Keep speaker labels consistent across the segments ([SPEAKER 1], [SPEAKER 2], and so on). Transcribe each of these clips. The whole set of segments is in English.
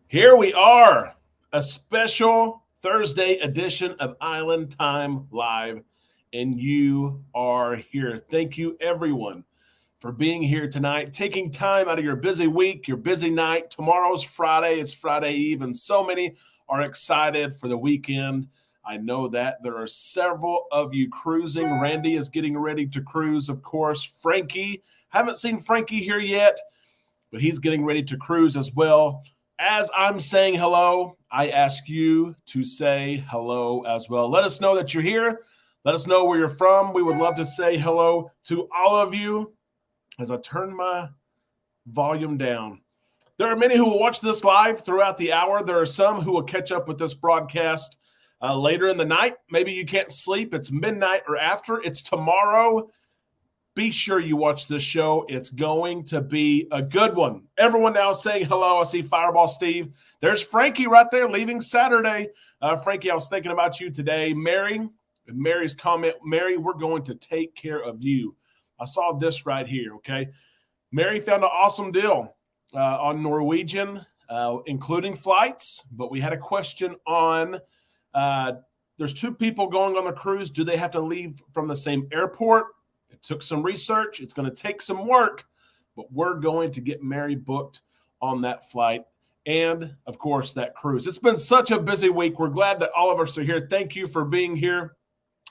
[SPEAKER 1] Here we are, a special Thursday edition of Island Time Live, and you are here. Thank you, everyone, for being here tonight, taking time out of your busy week, your busy night. Tomorrow's Friday, it's Friday Eve, and so many are excited for the weekend. I know that there are several of you cruising. Randy is getting ready to cruise, of course. Frankie, haven't seen Frankie here yet, but he's getting ready to cruise as well. As I'm saying hello, I ask you to say hello as well. Let us know that you're here. Let us know where you're from. We would love to say hello to all of you. As I turn my volume down, there are many who will watch this live throughout the hour. There are some who will catch up with this broadcast later in the night. Maybe you can't sleep. It's midnight or after. It's tomorrow. Be sure you watch this show. It's going to be a good one. Everyone now saying hello. I see Fireball Steve. There's Frankie right there leaving Saturday. Frankie, I was thinking about you today. Mary's comment, Mary, we're going to take care of you. I saw this right here, okay? Mary found an awesome deal on Norwegian, including flights, but we had a question on there's two people going on the cruise. Do they have to leave from the same airport? It took some research. It's going to take some work, but we're going to get Mary booked on that flight and, of course, that cruise. It's been such a busy week. We're glad that all of us are here. Thank you for being here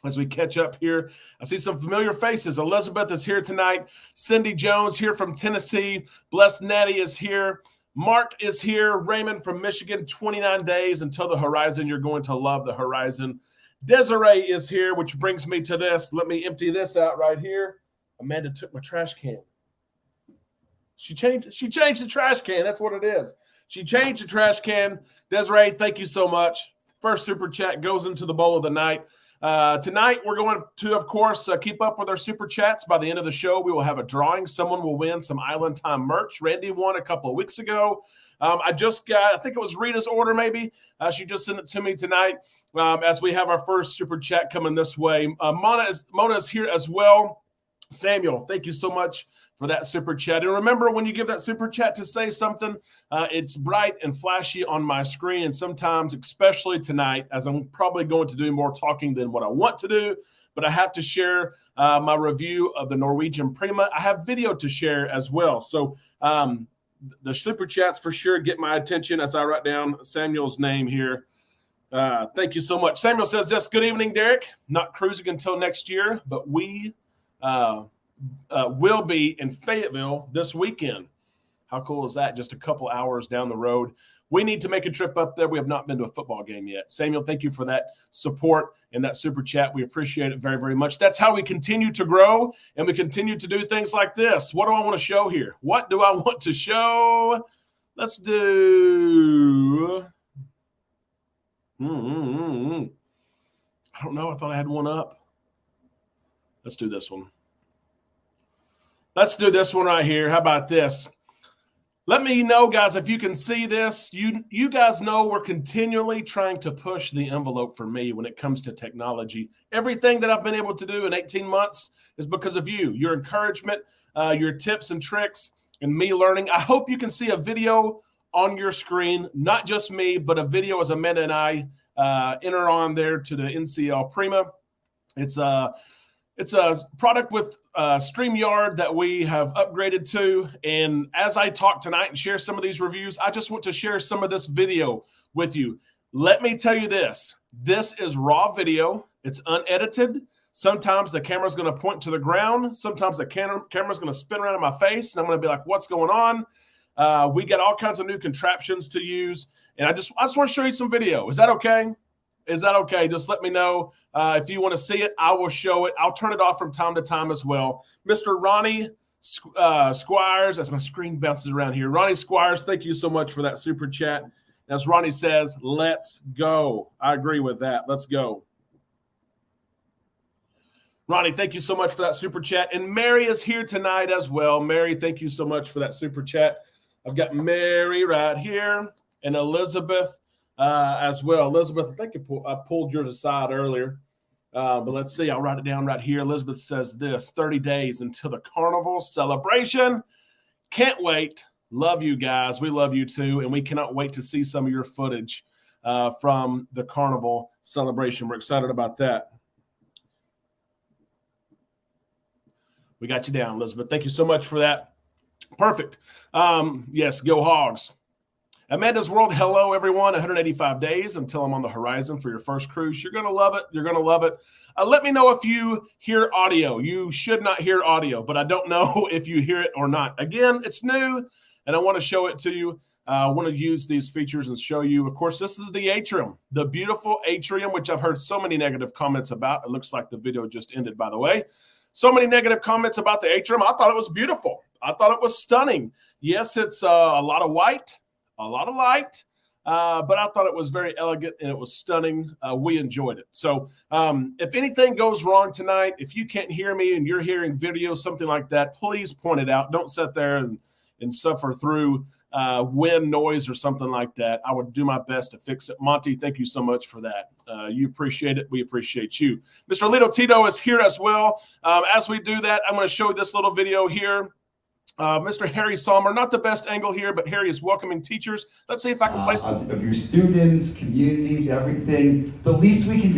[SPEAKER 1] as we catch up here. I see some familiar faces. Elizabeth is here tonight. Cindy Jones here from Tennessee. Blessed Natty is here. Mark is here. Raymond from Michigan, 29 days until the horizon. You're going to love the horizon. Desiree is here, which brings me to this. Let me empty this out right here. Amanda took my trash can. She changed the trash can. That's what it is. She changed the trash can. Desiree, thank you so much. First super chat goes into the bowl of the night. Tonight, we're going to, of course, keep up with our super chats. By the end of the show, we will have a drawing. Someone will win some Island Time merch. Randy won a couple of weeks ago. I just got, I think it was Rita's order maybe. She just sent it to me tonight as we have our first super chat coming this way. Mona is here as well. Samuel, thank you so much for that super chat. And remember, when you give that super chat to say something, it's bright and flashy on my screen. And sometimes, especially tonight, as I'm probably going to do more talking than what I want to do, but I have to share my review of the Norwegian Prima. I have video to share as well. So the super chats for sure get my attention as I write down Samuel's name here. Thank you so much. Samuel says this, good evening, Derek. Not cruising until next year, but we will be in Fayetteville this weekend. How cool is that? Just a couple hours down the road. We need to make a trip up there. We have not been to a football game yet. Samuel, thank you for that support and that super chat. We appreciate it very, very much. That's how we continue to grow and we continue to do things like this. What do I want to show here? What do I want to show? Let's do. I don't know. I thought I had one up. Let's do this one. Let's do this one right here. How about this? Let me know, guys, if you can see this. You guys know we're continually trying to push the envelope for me when it comes to technology. Everything that I've been able to do in 18 months is because of you, your encouragement, your tips and tricks, and me learning. I hope you can see a video on your screen, not just me, but a video as Amanda and I enter on there to the NCL Prima. It's a product with StreamYard that we have upgraded to. And as I talk tonight and share some of these reviews, I just want to share some of this video with you. Let me tell you this. This is raw video. It's unedited. Sometimes the camera's going to point to the ground. Sometimes the camera's going to spin around in my face, and I'm going to be like, what's going on? We got all kinds of new contraptions to use. And I just want to show you some video. Is that okay? Is that okay? Just let me know if you want to see it. I will show it. I'll turn it off from time to time as well. Mr. Ronnie Squires, as my screen bounces around here. Ronnie Squires, thank you so much for that super chat. As Ronnie says, let's go. I agree with that. Let's go. Ronnie, thank you so much for that super chat. And Mary is here tonight as well. Mary, thank you so much for that super chat. I've got Mary right here and Elizabeth as well. Elizabeth, I think I pulled yours aside earlier, but let's see. I'll write it down right here. Elizabeth says this, 30 days until the Carnival celebration. Can't wait. Love you guys. We love you too. And we cannot wait to see some of your footage from the Carnival celebration. We're excited about that. We got you down, Elizabeth. Thank you so much for that. Perfect. Yes, go Hogs. Amanda's World, hello, everyone. 185 days until I'm on the horizon for your first cruise. You're going to love it. You're going to love it. Let me know if you hear audio. You should not hear audio, but I don't know if you hear it or not. Again, it's new, and I want to show it to you. I want to use these features and show you. Of course, this is the atrium, the beautiful atrium, which I've heard so many negative comments about. It looks like the video just ended, by the way. So many negative comments about the atrium. I thought it was beautiful. I thought it was stunning. Yes, it's a lot of white, a lot of light, but I thought it was very elegant and it was stunning. We enjoyed it. So if anything goes wrong tonight, if you can't hear me and you're hearing video, something like that, please point it out. Don't sit there and suffer through wind noise or something like that. I would do my best to fix it. Monty, thank you so much for that. You appreciate it. We appreciate you. Mr. Lito Tito is here as well. As we do that, I'm going to show you this little video here. Mr. Harry Sommer, not the best angle here, but Harry is welcoming teachers. Let's see if I can play some.
[SPEAKER 2] Of your students, communities, everything. The least we can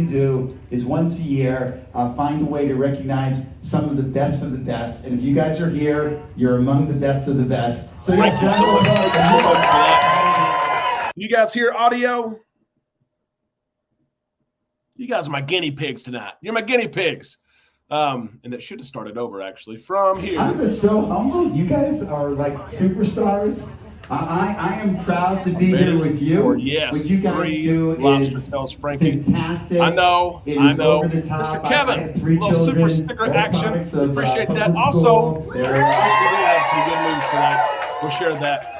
[SPEAKER 2] do is once a year find a way to recognize some of the best of the best. And if you guys are here, you're among the best of the best. So yes,
[SPEAKER 1] thank you so much for that. You guys hear audio? You guys are my guinea pigs tonight. You're my guinea pigs. And it should have started over actually from here.
[SPEAKER 2] I'm just so humbled. You guys are like superstars. I am proud to be here with you.
[SPEAKER 1] Yes,
[SPEAKER 2] what you guys do is fantastic.
[SPEAKER 1] I know.
[SPEAKER 2] Over the top.
[SPEAKER 1] Mr. Kevin,
[SPEAKER 2] I have 3
[SPEAKER 1] little
[SPEAKER 2] children,
[SPEAKER 1] super sticker action. Appreciate that.
[SPEAKER 2] School.
[SPEAKER 1] Also, we do have some good news tonight. We'll share that.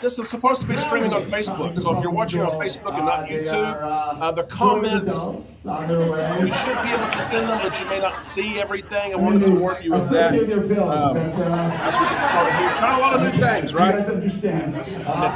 [SPEAKER 1] This is supposed to be streaming on Facebook, so if you're watching on Facebook and not YouTube, the comments, you should be able to send them, but you may not see everything. I wanted to warn you of that as we get started here. Trying a lot of new things, right? It's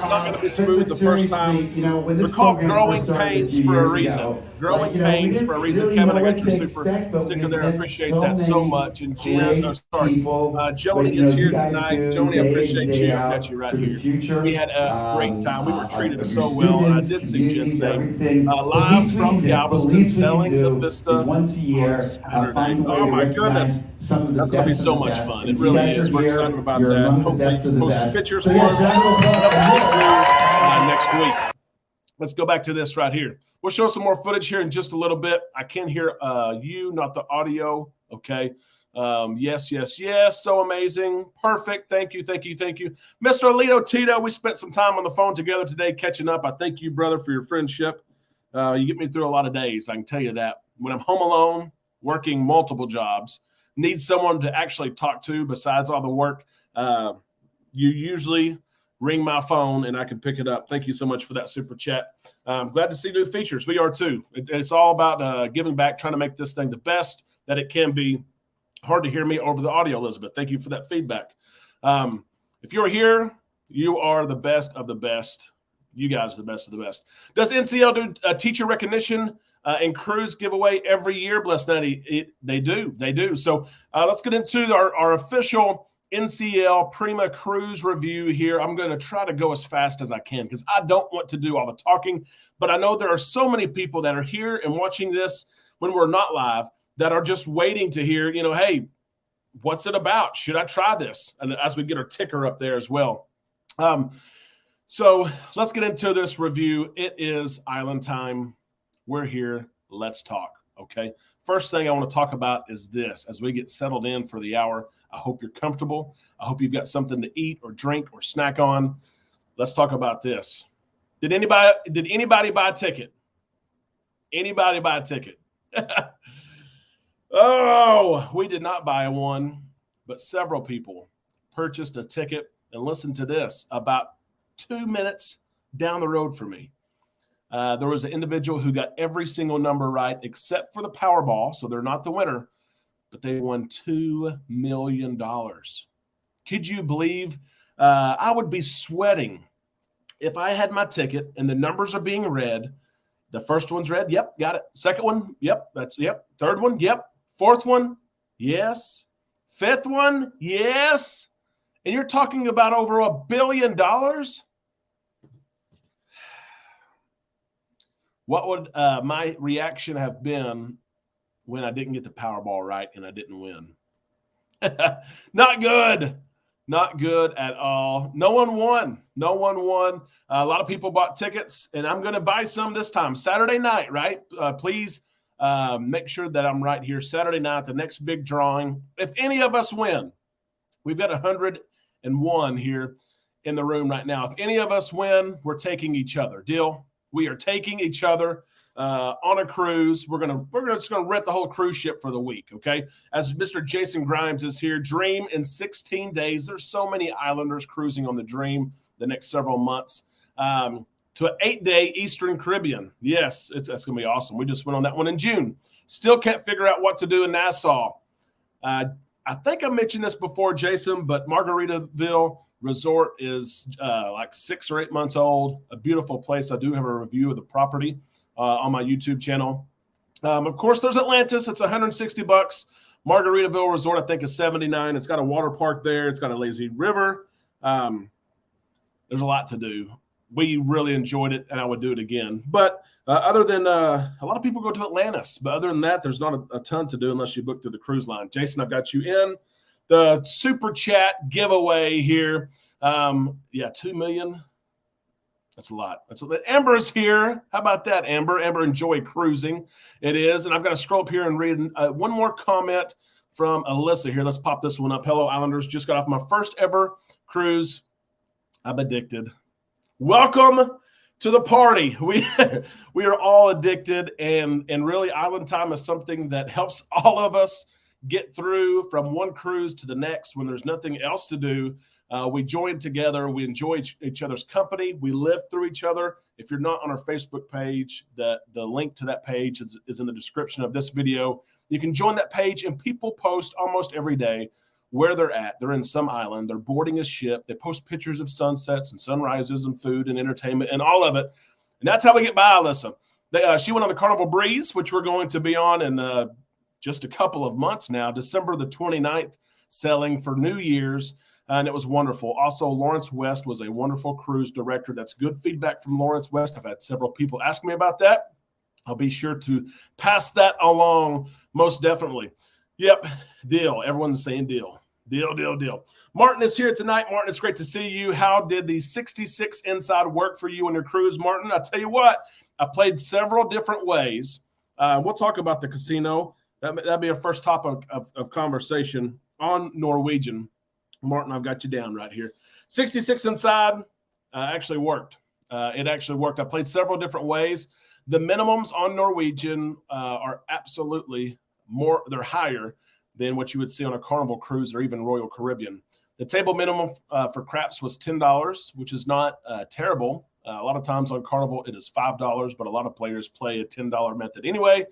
[SPEAKER 1] not going to be smooth the first time. They're called growing pains for a reason. Growing pains for a reason. Kevin, I got your super sticker there. I appreciate that so much. And Jen, Joni is here tonight. Joni, I appreciate you. I got you right here. We had a great time. We were treated so well. And I did see Jen's name live from Galveston selling the Vista on Saturday. Oh my goodness. That's going to be so much fun. It really is. We're excited about that. Hopefully you can post some pictures for us next week. Let's go back to this right here. We'll show some more footage here in just a little bit. I can hear you, not the audio. Okay. Yes. So amazing. Perfect. Thank you. Mr. Alito Tito, we spent some time on the phone together today catching up. I thank you, brother, for your friendship. You get me through a lot of days. I can tell you that. When I'm home alone, working multiple jobs, need someone to actually talk to besides all the work, you usually ring my phone and I can pick it up. Thank you so much for that super chat. Glad to see new features. We are too. It's all about giving back, trying to make this thing the best that it can be. Hard to hear me over the audio, Elizabeth. Thank you for that feedback. If you're here, you are the best of the best. You guys are the best of the best. Does NCL do teacher recognition and cruise giveaway every year? Bless Natty. They do. So let's get into our official NCL Prima cruise review here. I'm going to try to go as fast as I can because I don't want to do all the talking, but I know there are so many people that are here and watching this when we're not live that are just waiting to hear, hey, what's it about? Should I try this? And as we get our ticker up there as well. So let's get into this review. It is island time. We're here. Let's talk. Okay. First thing I want to talk about is this. As we get settled in for the hour, I hope you're comfortable. I hope you've got something to eat or drink or snack on. Let's talk about this. Did anybody buy a ticket? Anybody buy a ticket? Oh, we did not buy one, but several people purchased a ticket. And listen to this, about 2 minutes down the road from me, there was an individual who got every single number right except for the Powerball, so they're not the winner, but they won $2 million. Could you believe? I would be sweating if I had my ticket and the numbers are being read. The first one's read, yep, got it. Second one, yep, yep. Third one, yep. Fourth one, yes. Fifth one, yes. And you're talking about over $1 billion? What would my reaction have been when I didn't get the Powerball right and I didn't win? Not good. Not good at all. No one won. No one won. A lot of people bought tickets, and I'm going to buy some this time. Saturday night, right? Please make sure that I'm right here. Saturday night, the next big drawing. If any of us win, we've got 101 here in the room right now. If any of us win, we're taking each other. Deal? We are taking each other on a cruise. We're just gonna rent the whole cruise ship for the week. Okay. As Mr. Jason Grimes is here, Dream in 16 days. There's so many Islanders cruising on the Dream the next several months to an 8-day Eastern Caribbean. Yes, that's gonna be awesome. We just went on that one in June. Still can't figure out what to do in Nassau. I think I mentioned this before, Jason, but Margaritaville Resort is like 6 or 8 months old. A beautiful place. I do have a review of the property on my YouTube channel. Of course, there's Atlantis. It's $160. Margaritaville Resort, I think, is $79. It's got a water park there. It's got a lazy river. There's a lot to do. We really enjoyed it, and I would do it again. But other than a lot of people go to Atlantis, but other than that, there's not a ton to do unless you book through the cruise line. Jason, I've got you in the super chat giveaway here. 2 million. That's a lot. Amber's here. How about that, Amber? Amber, enjoy cruising. It is. And I've got to scroll up here and read one more comment from Alyssa here. Let's pop this one up. Hello, Islanders. Just got off my first ever cruise. I'm addicted. Welcome to the party. We are all addicted, and really Island Time is something that helps all of us get through from one cruise to the next when there's nothing else to do. We join together. We enjoy each other's company. We live through each other. If you're not on our Facebook page, the link to that page is in the description of this video. You can join that page, and people post almost every day where they're at. They're in some island. They're boarding a ship. They post pictures of sunsets and sunrises and food and entertainment and all of it. And that's how we get by, Alyssa. She went on the Carnival Breeze, which we're going to be on in just a couple of months now, December the 29th, sailing for New Year's. And it was wonderful. Also, Lawrence West was a wonderful cruise director. That's good feedback from Lawrence West. I've had several people ask me about that. I'll be sure to pass that along, most definitely. Yep, deal. Everyone's saying deal. Deal. Martin is here tonight. Martin, it's great to see you. How did the 66 inside work for you on your cruise, Martin? I tell you what, I played several different ways. We'll talk about the casino. That'd be our first topic of conversation on Norwegian. Martin, I've got you down right here. 66 inside actually worked. It actually worked. I played several different ways. The minimums on Norwegian are absolutely more. They're higher than what you would see on a Carnival cruise or even Royal Caribbean. The table minimum for craps was $10, which is not terrible. A lot of times on Carnival, it is $5, but a lot of players play a $10 method anyway.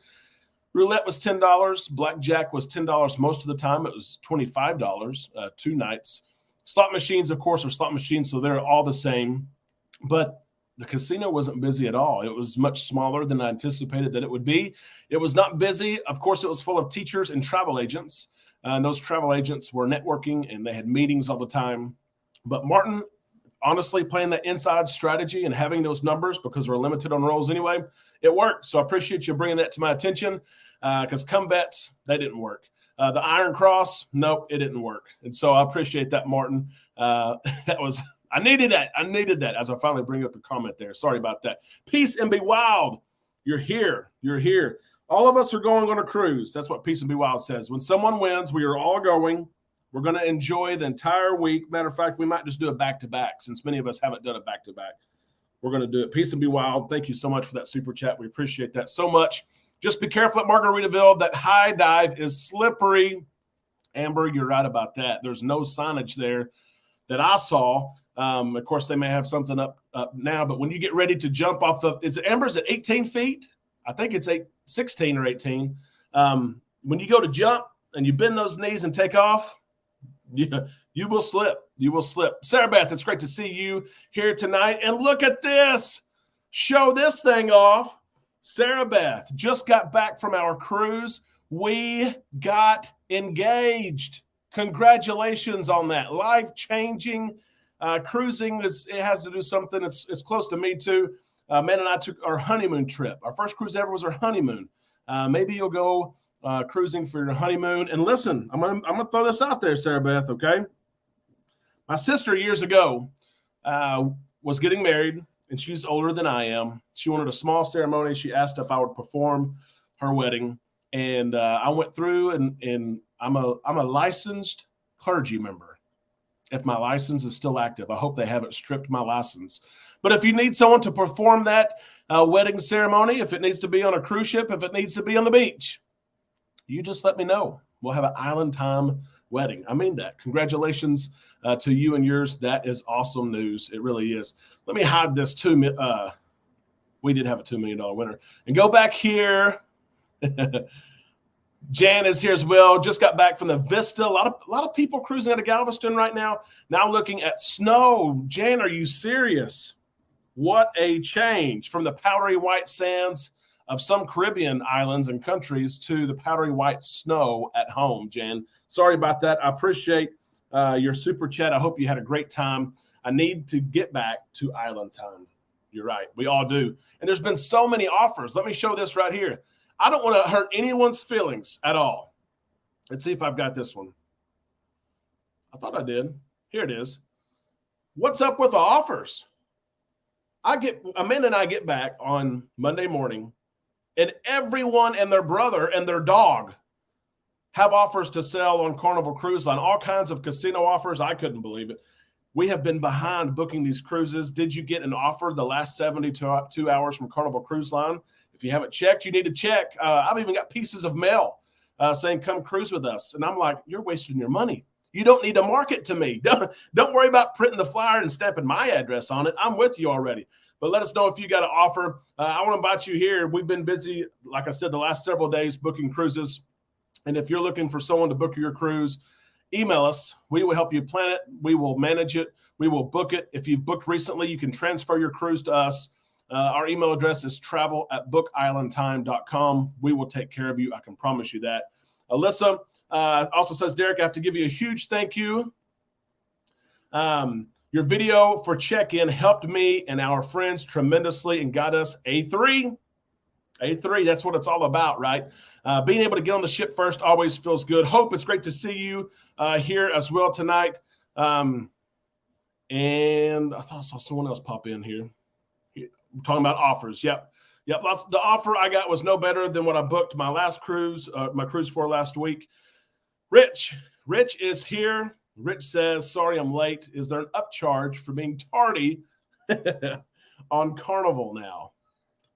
[SPEAKER 1] Roulette was $10. Blackjack was $10 most of the time. It was $25 2 nights. Slot machines, of course, are slot machines, so they're all the same. But the casino wasn't busy at all. It was much smaller than I anticipated that it would be. It was not busy. Of course, it was full of teachers and travel agents. And those travel agents were networking, and they had meetings all the time. But Martin, honestly, playing that inside strategy and having those numbers, because we're limited on rolls anyway, it worked. So I appreciate you bringing that to my attention, because come bets, they didn't work. The Iron Cross, nope, it didn't work. And so I appreciate that, Martin. I needed that as I finally bring up a comment there. Sorry about that. Peace and be wild. You're here. All of us are going on a cruise. That's what Peace and Be Wild says. When someone wins, we are all going. We're going to enjoy the entire week. Matter of fact, we might just do a back-to-back, since many of us haven't done a back-to-back. We're going to do it. Peace and be wild. Thank you so much for that super chat. We appreciate that so much. Just be careful at Margaritaville. That high dive is slippery. Amber, you're right about that. There's no signage there that I saw. Of course, they may have something up now, but when you get ready to jump off Amber's at 18 feet? I think it's 16 or 18. When you go to jump and you bend those knees and take off, you will slip. Sarah Beth, it's great to see you here tonight. And look at this. Show this thing off. Sarah Beth just got back from our cruise. We got engaged. Congratulations on that. Life-changing. Cruising it has to do something. It's close to me too. Man and I took our honeymoon trip. Our first cruise ever was our honeymoon. Maybe you'll go cruising for your honeymoon. And listen, I'm gonna throw this out there, Sarah Beth. Okay, my sister years ago was getting married, and she's older than I am. She wanted a small ceremony. She asked if I would perform her wedding, and I went through, and I'm a licensed clergy member. If my license is still active, I hope they haven't stripped my license. But if you need someone to perform that wedding ceremony, if it needs to be on a cruise ship, if it needs to be on the beach, you just let me know. We'll have an island time wedding. I mean that. Congratulations to you and yours. That is awesome news. It really is. Let me hide this we did have a $2 million winner. And go back here. Jan is here as well. Just got back from the Vista. A lot of people cruising out of Galveston right now. Now looking at snow. Jan, are you serious? What a change from the powdery white sands of some Caribbean islands and countries to the powdery white snow at home, Jan. Sorry about that. I appreciate your super chat. I hope you had a great time. I need to get back to island time. You're right. We all do. And there's been so many offers. Let me show this right here. I don't want to hurt anyone's feelings at all. Let's see if I've got this one. I thought I did. Here it is. What's up with the offers? Amanda and I get back on Monday morning, and everyone and their brother and their dog have offers to sell on Carnival Cruise Line, all kinds of casino offers. I couldn't believe it. We have been behind booking these cruises. Did you get an offer the last 72 hours from Carnival Cruise Line? If you haven't checked, you need to check. I've even got pieces of mail saying, come cruise with us. And I'm like, you're wasting your money. You don't need to market to me. Don't worry about printing the flyer and stamping my address on it. I'm with you already. But let us know if you got an offer. I want to invite you here. We've been busy, like I said, the last several days booking cruises. And if you're looking for someone to book your cruise, email us. We will help you plan it. We will manage it. We will book it. If you've booked recently, you can transfer your cruise to us. Our email address is travel@bookislandtime.com. We will take care of you. I can promise you that. Alyssa also says, Derek, I have to give you a huge thank you. Your video for check-in helped me and our friends tremendously and got us A3. A3, that's what it's all about, right? Being able to get on the ship first always feels good. Hope, it's great to see you here as well tonight. And I thought I saw someone else pop in here. We're talking about offers. Yep. The offer I got was no better than what I booked my last cruise, my cruise for last week. Rich is here. Rich says, sorry I'm late. Is there an upcharge for being tardy on Carnival now?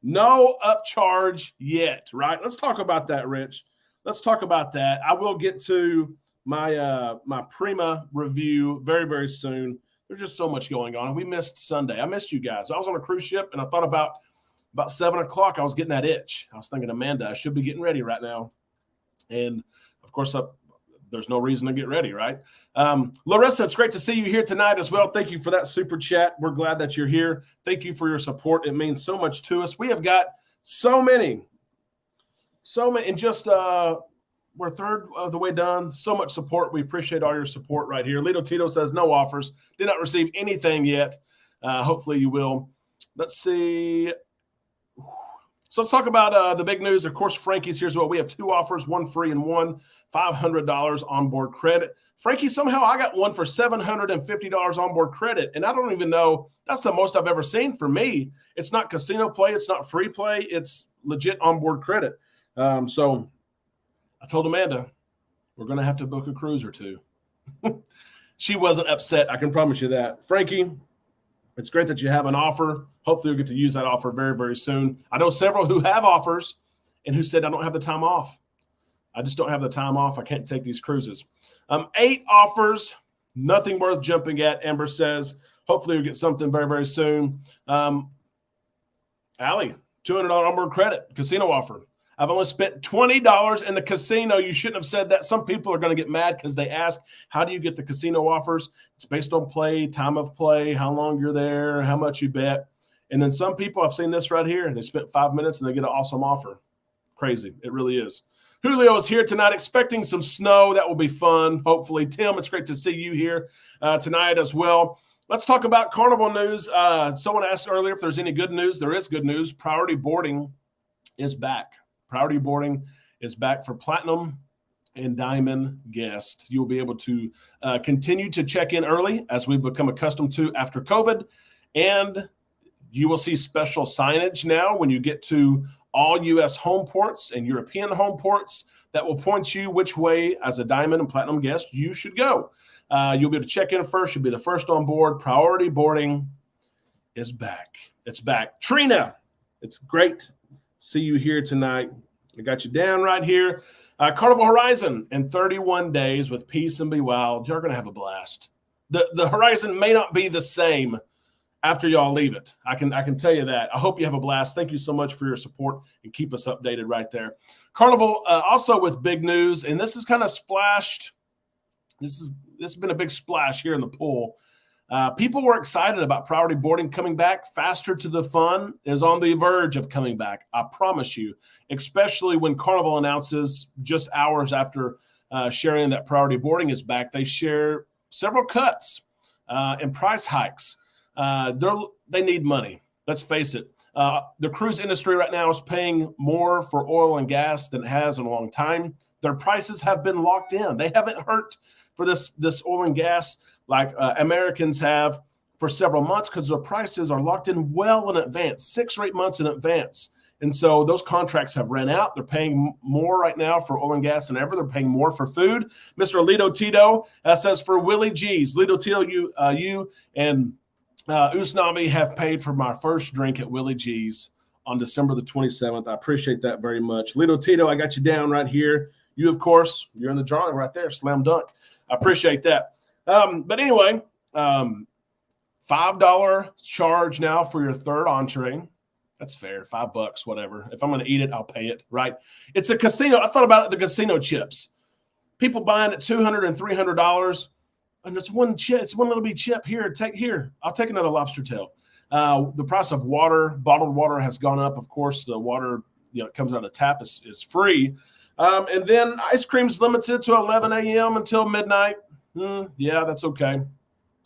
[SPEAKER 1] No upcharge yet, right? Let's talk about that, Rich. Let's talk about that. I will get to my my Prima review very, very soon. There's just so much going on. We missed Sunday. I missed you guys. I was on a cruise ship, and I thought about 7 o'clock, I was getting that itch. I was thinking, Amanda, I should be getting ready right now. And, of course, there's no reason to get ready, right? Larissa, it's great to see you here tonight as well. Thank you for that super chat. We're glad that you're here. Thank you for your support. It means so much to us. We have got so many, and just we're third of the way done. So much support. We appreciate all your support right here. Lito Tito says no offers. Did not receive anything yet. Hopefully you will. Let's see. So let's talk about the big news. Of course, Frankie's here as well. We have 2 offers, one free and one $500 onboard credit. Frankie, somehow I got one for $750 onboard credit, and I don't even know. That's the most I've ever seen for me. It's not casino play. It's not free play. It's legit onboard credit. So I told Amanda, we're going to have to book a cruise or two. She wasn't upset. I can promise you that. Frankie, it's great that you have an offer. Hopefully you'll get to use that offer very, very soon. I know several who have offers and who said, I don't have the time off. I just don't have the time off. I can't take these cruises. 8 offers, nothing worth jumping at, Amber says. Hopefully you'll get something very, very soon. Allie, $200 onboard credit, casino offer. I've only spent $20 in the casino. You shouldn't have said that. Some people are going to get mad because they ask, how do you get the casino offers? It's based on play, time of play, how long you're there, how much you bet. And then some people, I've seen this right here, they spent 5 minutes and they get an awesome offer. Crazy. It really is. Julio is here tonight, expecting some snow. That will be fun, hopefully. Tim, it's great to see you here tonight as well. Let's talk about Carnival news. Someone asked earlier if there's any good news. There is good news. Priority boarding is back. Priority boarding is back for Platinum and Diamond guests. You'll be able to continue to check in early, as we've become accustomed to after COVID. And you will see special signage now when you get to all U.S. home ports and European home ports that will point you which way, as a Diamond and Platinum guest, you should go. You'll be able to check in first. You'll be the first on board. Priority boarding is back. It's back. Trina, it's great. See you here tonight. I got you down right here. Carnival Horizon in 31 days with Peace and Be Wild. You're going to have a blast. The Horizon may not be the same after y'all leave it. I can tell you that. I hope you have a blast. Thank you so much for your support, and keep us updated right there. Carnival also with big news, and this is kind of splashed. This has been a big splash here in the pool. People were excited about priority boarding coming back. Faster to the Fun is on the verge of coming back. I promise you, especially when Carnival announces just hours after sharing that priority boarding is back, they share several cuts and price hikes. They need money. Let's face it. The cruise industry right now is paying more for oil and gas than it has in a long time. Their prices have been locked in. They haven't hurt for this oil and gas like Americans have for several months, because their prices are locked in well in advance, 6 or 8 months in advance. And so those contracts have ran out. They're paying more right now for oil and gas than ever. They're paying more for food. Mr. Lito Tito says, for Willie G's. Lito Tito, you and Usnavi have paid for my first drink at Willie G's on December the 27th. I appreciate that very much. Lito Tito, I got you down right here. You, of course, you're in the drawing right there. Slam dunk. I appreciate that. But anyway, $5 charge now for your third entree. That's fair. $5, whatever. If I'm going to eat it, I'll pay it, right? It's a casino. I thought about it, the casino chips. People buying at $200 and $300, and it's one chip. It's one little bitty chip. Here. I'll take another lobster tail. The price of water, bottled water, has gone up. Of course, the water comes out of the tap is free. And then ice cream's limited to 11 a.m. until midnight. Yeah, that's okay.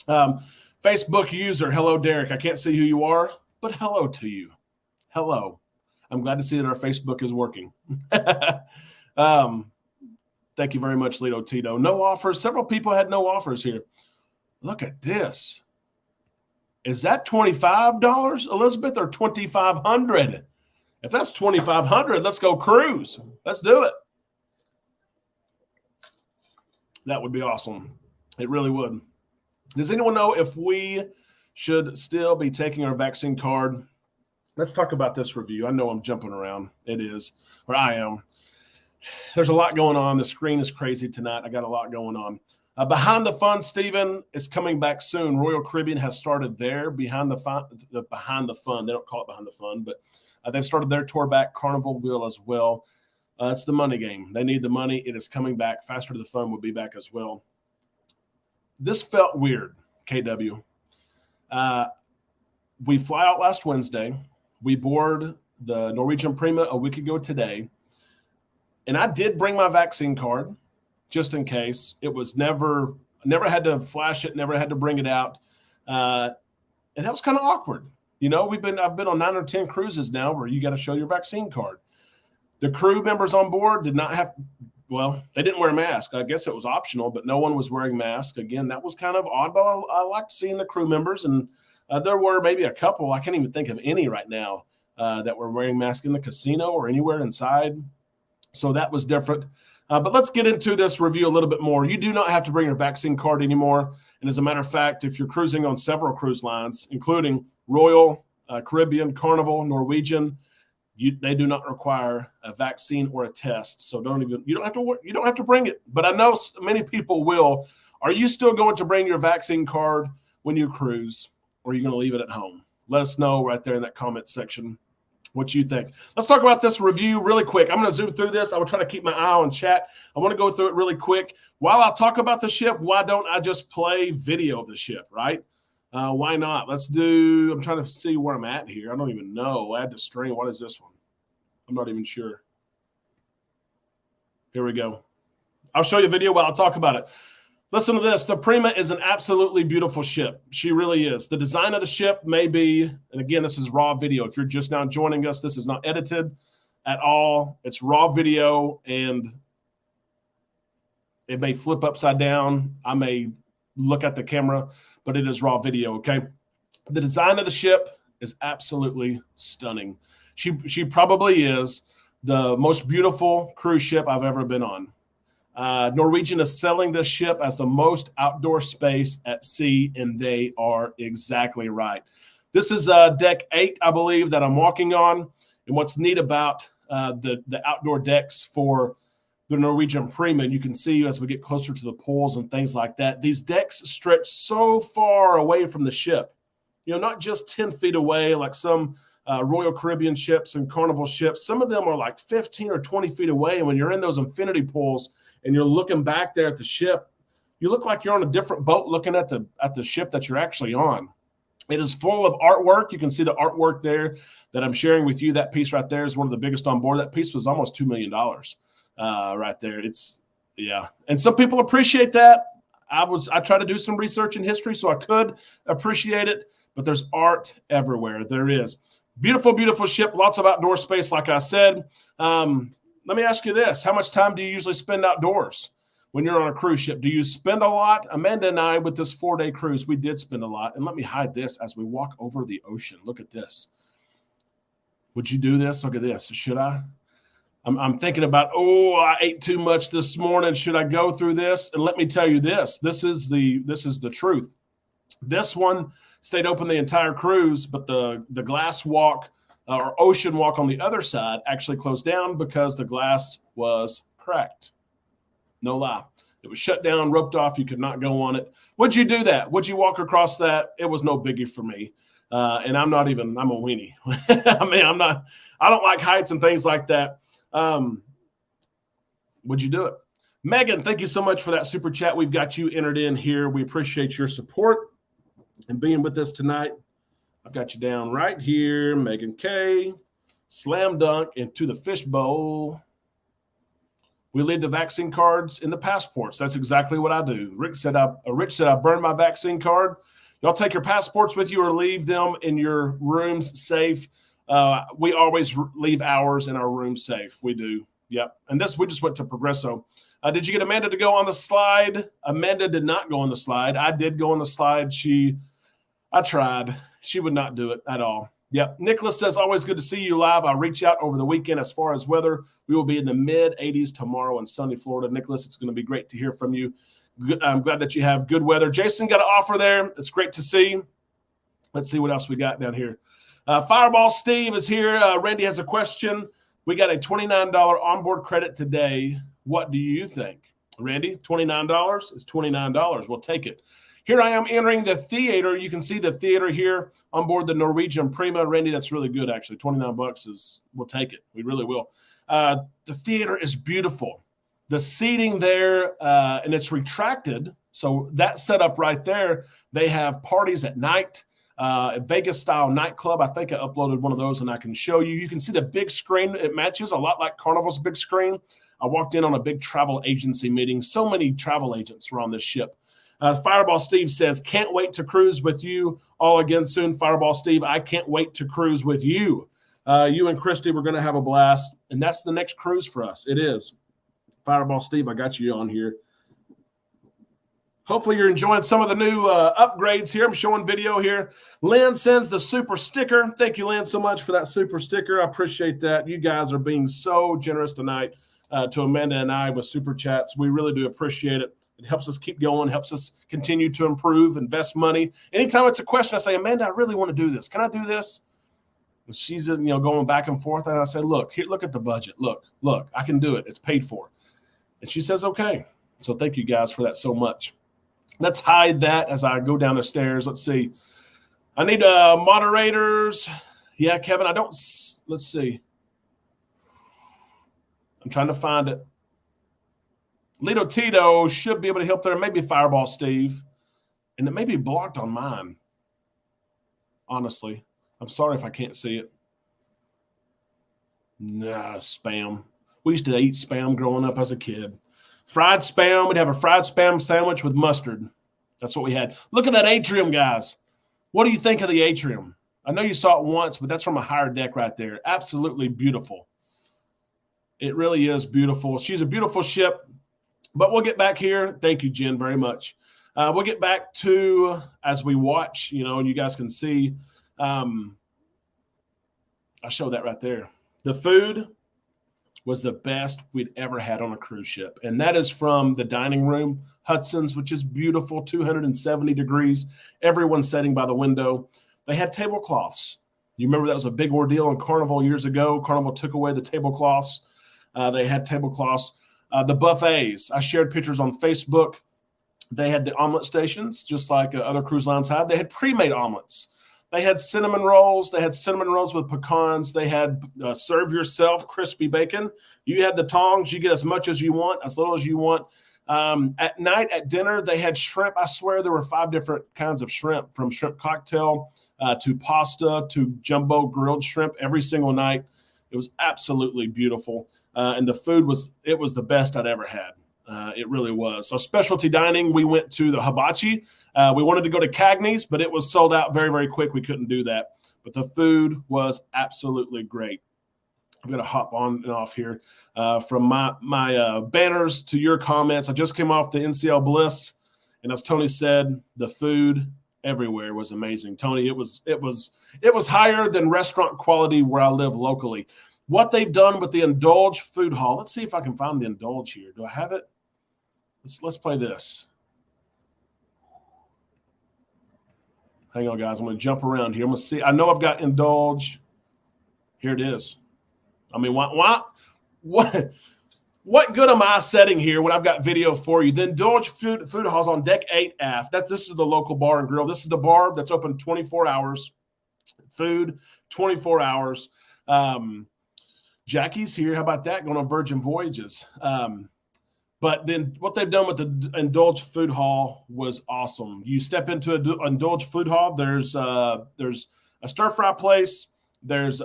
[SPEAKER 1] Facebook user, hello, Derek. I can't see who you are, but hello to you. Hello. I'm glad to see that our Facebook is working. Thank you very much, Lito Tito. No offers. Several people had no offers here. Look at this. Is that $25, Elizabeth, or $2,500? If that's $2,500, let's go cruise. Let's do it. That would be awesome. It really would. Does anyone know if we should still be taking our vaccine card? Let's talk about this review. I know I'm jumping around. It is, or I am. There's a lot going on. The screen is crazy tonight. I got a lot going on. Behind the Fun, Stephen, is coming back soon. Royal Caribbean has started their Behind the Fun. They don't call it Behind the Fun, but they've started their tour back. Carnival will as well. It's the money game. They need the money. It is coming back. Faster to the Fun will be back as well. This felt weird, KW. We fly out last Wednesday. We board the Norwegian Prima a week ago today. And I did bring my vaccine card just in case. It was never had to flash it, never had to bring it out. And that was kind of awkward. I've been on 9 or 10 cruises now where you got to show your vaccine card. The crew members on board did not have, they didn't wear a mask. I guess it was optional, but no one was wearing masks. Again, that was kind of odd, but I liked seeing the crew members. And there were maybe a couple, I can't even think of any right now, that were wearing masks in the casino or anywhere inside. So that was different. But let's get into this review a little bit more. You do not have to bring your vaccine card anymore. And as a matter of fact, if you're cruising on several cruise lines, including Royal, Caribbean, Carnival, Norwegian, they do not require a vaccine or a test. So you don't have to bring it. But I know many people will. Are you still going to bring your vaccine card when you cruise, or are you going to leave it at home? Let us know right there in that comment section what you think. Let's talk about this review really quick. I'm going to zoom through this. I will try to keep my eye on chat. I want to go through it really quick. While I talk about the ship, why don't I just play video of the ship, right? Why not? I'm trying to see where I'm at here. I don't even know. Add to stream. What is this one? I'm not even sure. Here we go. I'll show you a video while I'll talk about it. Listen to this. The Prima is an absolutely beautiful ship. She really is. The design of the ship may be, and again, this is raw video. If you're just now joining us, this is not edited at all. It's raw video, and it may flip upside down. I may look at the camera, but it is raw video, okay? The design of the ship is absolutely stunning. She probably is the most beautiful cruise ship I've ever been on. Norwegian is selling this ship as the most outdoor space at sea, and they are exactly right. This is deck 8, I believe, that I'm walking on. And what's neat about the outdoor decks for the Norwegian Prima, and you can see as we get closer to the pools and things like that, these decks stretch so far away from the ship. You know, not just 10 feet away like some Royal Caribbean ships and Carnival ships. Some of them are like 15 or 20 feet away. And when you're in those infinity pools and you're looking back there at the ship, you look like you're on a different boat looking at the ship that you're actually on. It is full of artwork. You can see the artwork there that I'm sharing with you. That piece right there is one of the biggest on board. That piece was almost $2 million right there. Yeah. And some people appreciate that. I try to do some research in history so I could appreciate it, but there's art everywhere. There is. Beautiful, beautiful ship. Lots of outdoor space, like I said. Let me ask you this. How much time do you usually spend outdoors when you're on a cruise ship? Do you spend a lot? Amanda and I, with this 4-day cruise, we did spend a lot. And let me hide this as we walk over the ocean. Look at this. Would you do this? Look at this. Should I? I'm thinking about, I ate too much this morning. Should I go through this? And let me tell you this. This is the truth. This one stayed open the entire cruise, but the glass walk or ocean walk on the other side actually closed down because the glass was cracked. No lie. It was shut down, roped off. You could not go on it. Would you do that? Would you walk across that? It was no biggie for me. And I'm a weenie. I don't like heights and things like that. Would you do it? Megan, thank you so much for that super chat. We've got you entered in here. We appreciate your support and being with us tonight. I've got you down right here. Megan K. Slam dunk into the fishbowl. We leave the vaccine cards in the passports. That's exactly what I do. Rich said I burned my vaccine card. Y'all take your passports with you or leave them in your rooms safe. We always leave ours in our room safe. We do. Yep. And we just went to Progresso. Did you get Amanda to go on the slide? Amanda did not go on the slide. I did go on the slide. I tried. She would not do it at all. Yep. Nicholas says, always good to see you live. I'll reach out over the weekend. As far as weather, we will be in the mid-80s tomorrow in sunny Florida. Nicholas, it's going to be great to hear from you. I'm glad that you have good weather. Jason got an offer there. It's great to see. Let's see what else we got down here. Fireball Steve is here. Randy has a question. We got a $29 onboard credit today. What do you think? Randy, $29 is $29. We'll take it. Here I am entering the theater. You can see the theater here on board the Norwegian Prima. Randy, that's really good, actually. $29 we'll take it. We really will. The theater is beautiful. The seating there, and it's retracted. So that setup right there, they have parties at night, a Vegas-style nightclub. I think I uploaded one of those, and I can show you. You can see the big screen. It matches a lot like Carnival's big screen. I walked in on a big travel agency meeting. So many travel agents were on this ship. Fireball Steve says, can't wait to cruise with you all again soon. Fireball Steve, I can't wait to cruise with you. You and Christy, we're going to have a blast, and that's the next cruise for us. It is. Fireball Steve, I got you on here. Hopefully you're enjoying some of the new upgrades here. I'm showing video here. Lynn sends the super sticker. Thank you, Lynn, so much for that super sticker. I appreciate that. You guys are being so generous tonight to Amanda and I with super chats. We really do appreciate it. It helps us keep going, helps us continue to improve, invest money. Anytime it's a question, I say, Amanda, I really want to do this. Can I do this? And she's going back and forth. And I say, look at the budget. Look, I can do it. It's paid for. And she says, okay. So thank you guys for that so much. Let's hide that as I go down the stairs. Let's see. I need moderators. Yeah, Kevin, let's see. I'm trying to find it. Lito Tito should be able to help there. Maybe Fireball Steve. And it may be blocked on mine. Honestly. I'm sorry if I can't see it. Nah, spam. We used to eat Spam growing up as a kid. Fried Spam. We'd have a fried Spam sandwich with mustard. That's what we had. Look at that atrium, guys. What do you think of the atrium? I know you saw it once, but that's from a higher deck right there. Absolutely beautiful. It really is beautiful. She's a beautiful ship. But we'll get back here. Thank you, Jen, very much. We'll get back to, as we watch, and you guys can see, I'll show that right there. The food was the best we'd ever had on a cruise ship. And that is from the dining room, Hudson's, which is beautiful, 270 degrees. Everyone sitting by the window. They had tablecloths. You remember that was a big ordeal on Carnival years ago. Carnival took away the tablecloths. They had tablecloths. The buffets, I shared pictures on Facebook. They had the omelet stations, just like other cruise lines had. They had pre-made omelets. They had cinnamon rolls. They had cinnamon rolls with pecans. They had serve yourself crispy bacon. You had the tongs. You get as much as you want, as little as you want. At night, at dinner, they had shrimp. I swear there were 5 different kinds of shrimp, from shrimp cocktail to pasta to jumbo grilled shrimp every single night. It was absolutely beautiful. And the food was the best I'd ever had. It really was. So specialty dining, we went to the hibachi. We wanted to go to Cagney's, but it was sold out very, very quick. We couldn't do that. But the food was absolutely great. I'm going to hop on and off here from my banners to your comments. I just came off the NCL Bliss, and as Tony said, the food everywhere was amazing. Tony, it was higher than restaurant quality where I live locally. What they've done with the Indulge food hall. Let's see if I can find the Indulge here. Do I have it? Let's play this. Hang on, guys. I'm going to jump around here. I'm going to see. I know I've got Indulge. Here it is. I mean, what good am I setting here when I've got video for you? The Indulge food hall's on deck 8 aft. This is the local bar and grill. This is the bar that's open 24 hours. Food 24 hours. Jackie's here. How about that? Going on Virgin Voyages. But then what they've done with the Indulge food hall was awesome. You step into an Indulge food hall. There's a stir fry place. There's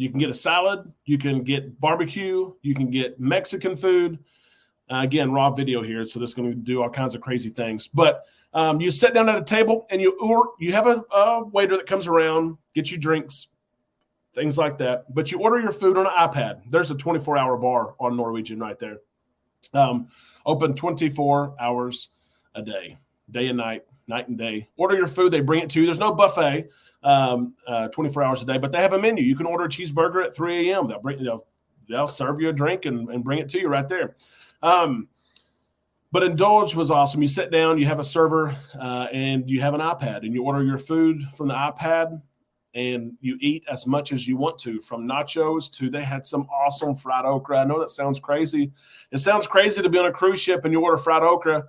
[SPEAKER 1] you can get a salad. You can get barbecue. You can get Mexican food. Again, raw video here, so this is going to do all kinds of crazy things. But you sit down at a table and you have a waiter that comes around, gets you drinks, things like that. But you order your food on an iPad. There's a 24-hour bar on Norwegian right there. Open 24 hours a day and night, night and day. Order your food. They bring it to you. There's no buffet 24 hours a day, but they have a menu. You can order a cheeseburger at 3 a.m. They'll serve you a drink and bring it to you right there. But Indulge was awesome. You sit down, you have a server, and you have an iPad, and you order your food from the iPad, and you eat as much as you want to, from nachos to they had some awesome fried okra. I know that sounds crazy. It sounds crazy to be on a cruise ship and you order fried okra.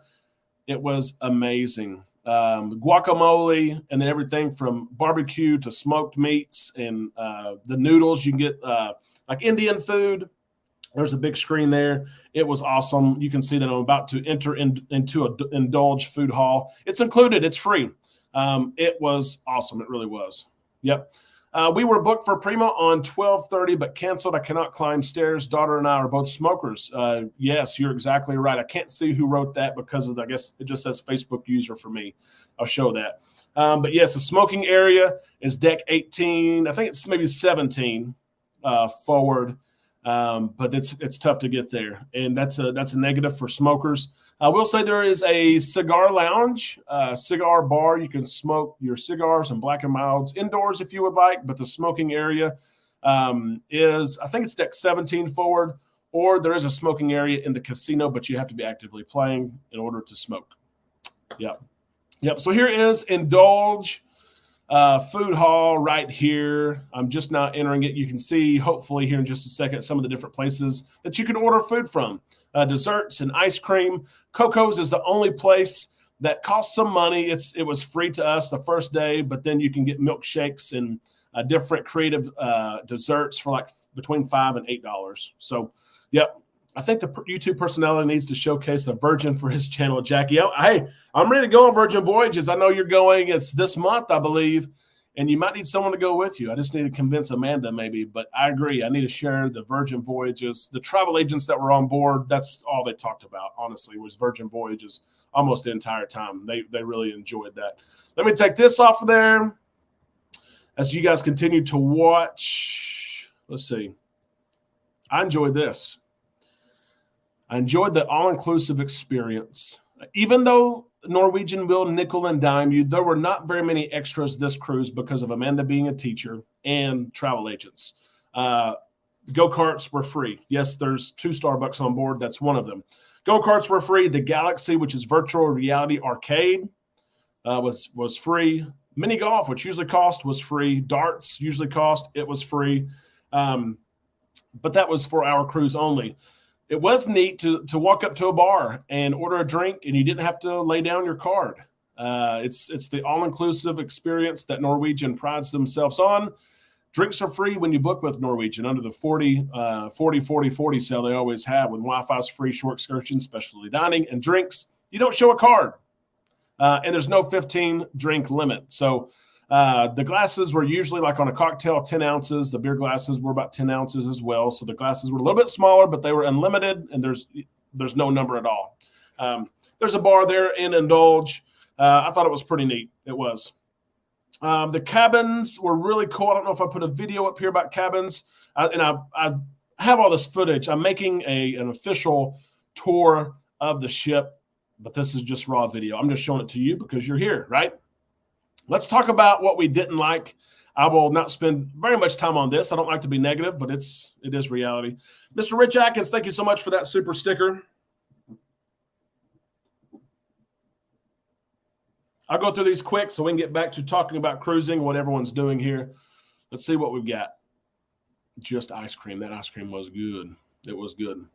[SPEAKER 1] It was amazing. Guacamole, and then everything from barbecue to smoked meats and the noodles. You can get like Indian food. There's a big screen there. It was awesome. You can see that I'm about to enter into an Indulge food hall. It's included. It's free. It was awesome. It really was. Yep. We were booked for Prima on 12:30, but canceled. I cannot climb stairs. Daughter and I are both smokers. Yes, you're exactly right. I can't see who wrote that because of, I guess it just says Facebook user for me. I'll show that. But yes, the smoking area is deck 18. I think it's maybe 17 forward. But it's tough to get there, and that's a negative for smokers. I will say there is a cigar lounge, cigar bar. You can smoke your cigars and Black and Milds indoors if you would like, but the smoking area is, I think it's deck 17 forward, or there is a smoking area in the casino, but you have to be actively playing in order to smoke. Yep. So here is Indulge food hall right here. I'm just not entering it. You can see, hopefully, here in just a second, some of the different places that you can order food from. Desserts and ice cream. Coco's is the only place that costs some money. It was free to us the first day, but then you can get milkshakes and different creative desserts for like between $5 and $8. So, yep. I think the YouTube personality needs to showcase the Virgin for his channel, Jackie. Hey, I'm ready to go on Virgin Voyages. I know you're going. It's this month, I believe. And you might need someone to go with you. I just need to convince Amanda maybe, but I agree. I need to share the Virgin Voyages. The travel agents that were on board, that's all they talked about, honestly, was Virgin Voyages almost the entire time. They really enjoyed that. Let me take this off of there as you guys continue to watch. Let's see. I enjoyed this. I enjoyed the all-inclusive experience. Even though Norwegian will nickel and dime you, there were not very many extras this cruise because of Amanda being a teacher and travel agents. Go-karts were free. Yes, there's 2 Starbucks on board. That's one of them. Go-karts were free. The Galaxy, which is virtual reality arcade, was free. Mini golf, which usually cost, was free. Darts usually cost. It was free. But that was for our cruise only. It was neat to walk up to a bar and order a drink, and you didn't have to lay down your card. It's the all-inclusive experience that Norwegian prides themselves on. Drinks are free when you book with Norwegian under the 40 sale they always have when Wi-Fi is free, short excursions, specialty dining, and drinks. You don't show a card, and there's no 15-drink limit. So the glasses were usually like on a cocktail, 10 ounces. The beer glasses were about 10 ounces as well. So the glasses were a little bit smaller, but they were unlimited, and there's no number at all. There's a bar there in Indulge. I thought it was pretty neat. It was. The cabins were really cool. I don't know if I put a video up here about cabins. I have all this footage. I'm making an official tour of the ship, but this is just raw video. I'm just showing it to you because you're here, right? Let's talk about what we didn't like. I will not spend very much time on this. I don't like to be negative, but it is reality. Mr. Rich Atkins, thank you so much for that super sticker. I'll go through these quick so we can get back to talking about cruising, what everyone's doing here. Let's see what we've got. Just ice cream. That ice cream was good. It was good.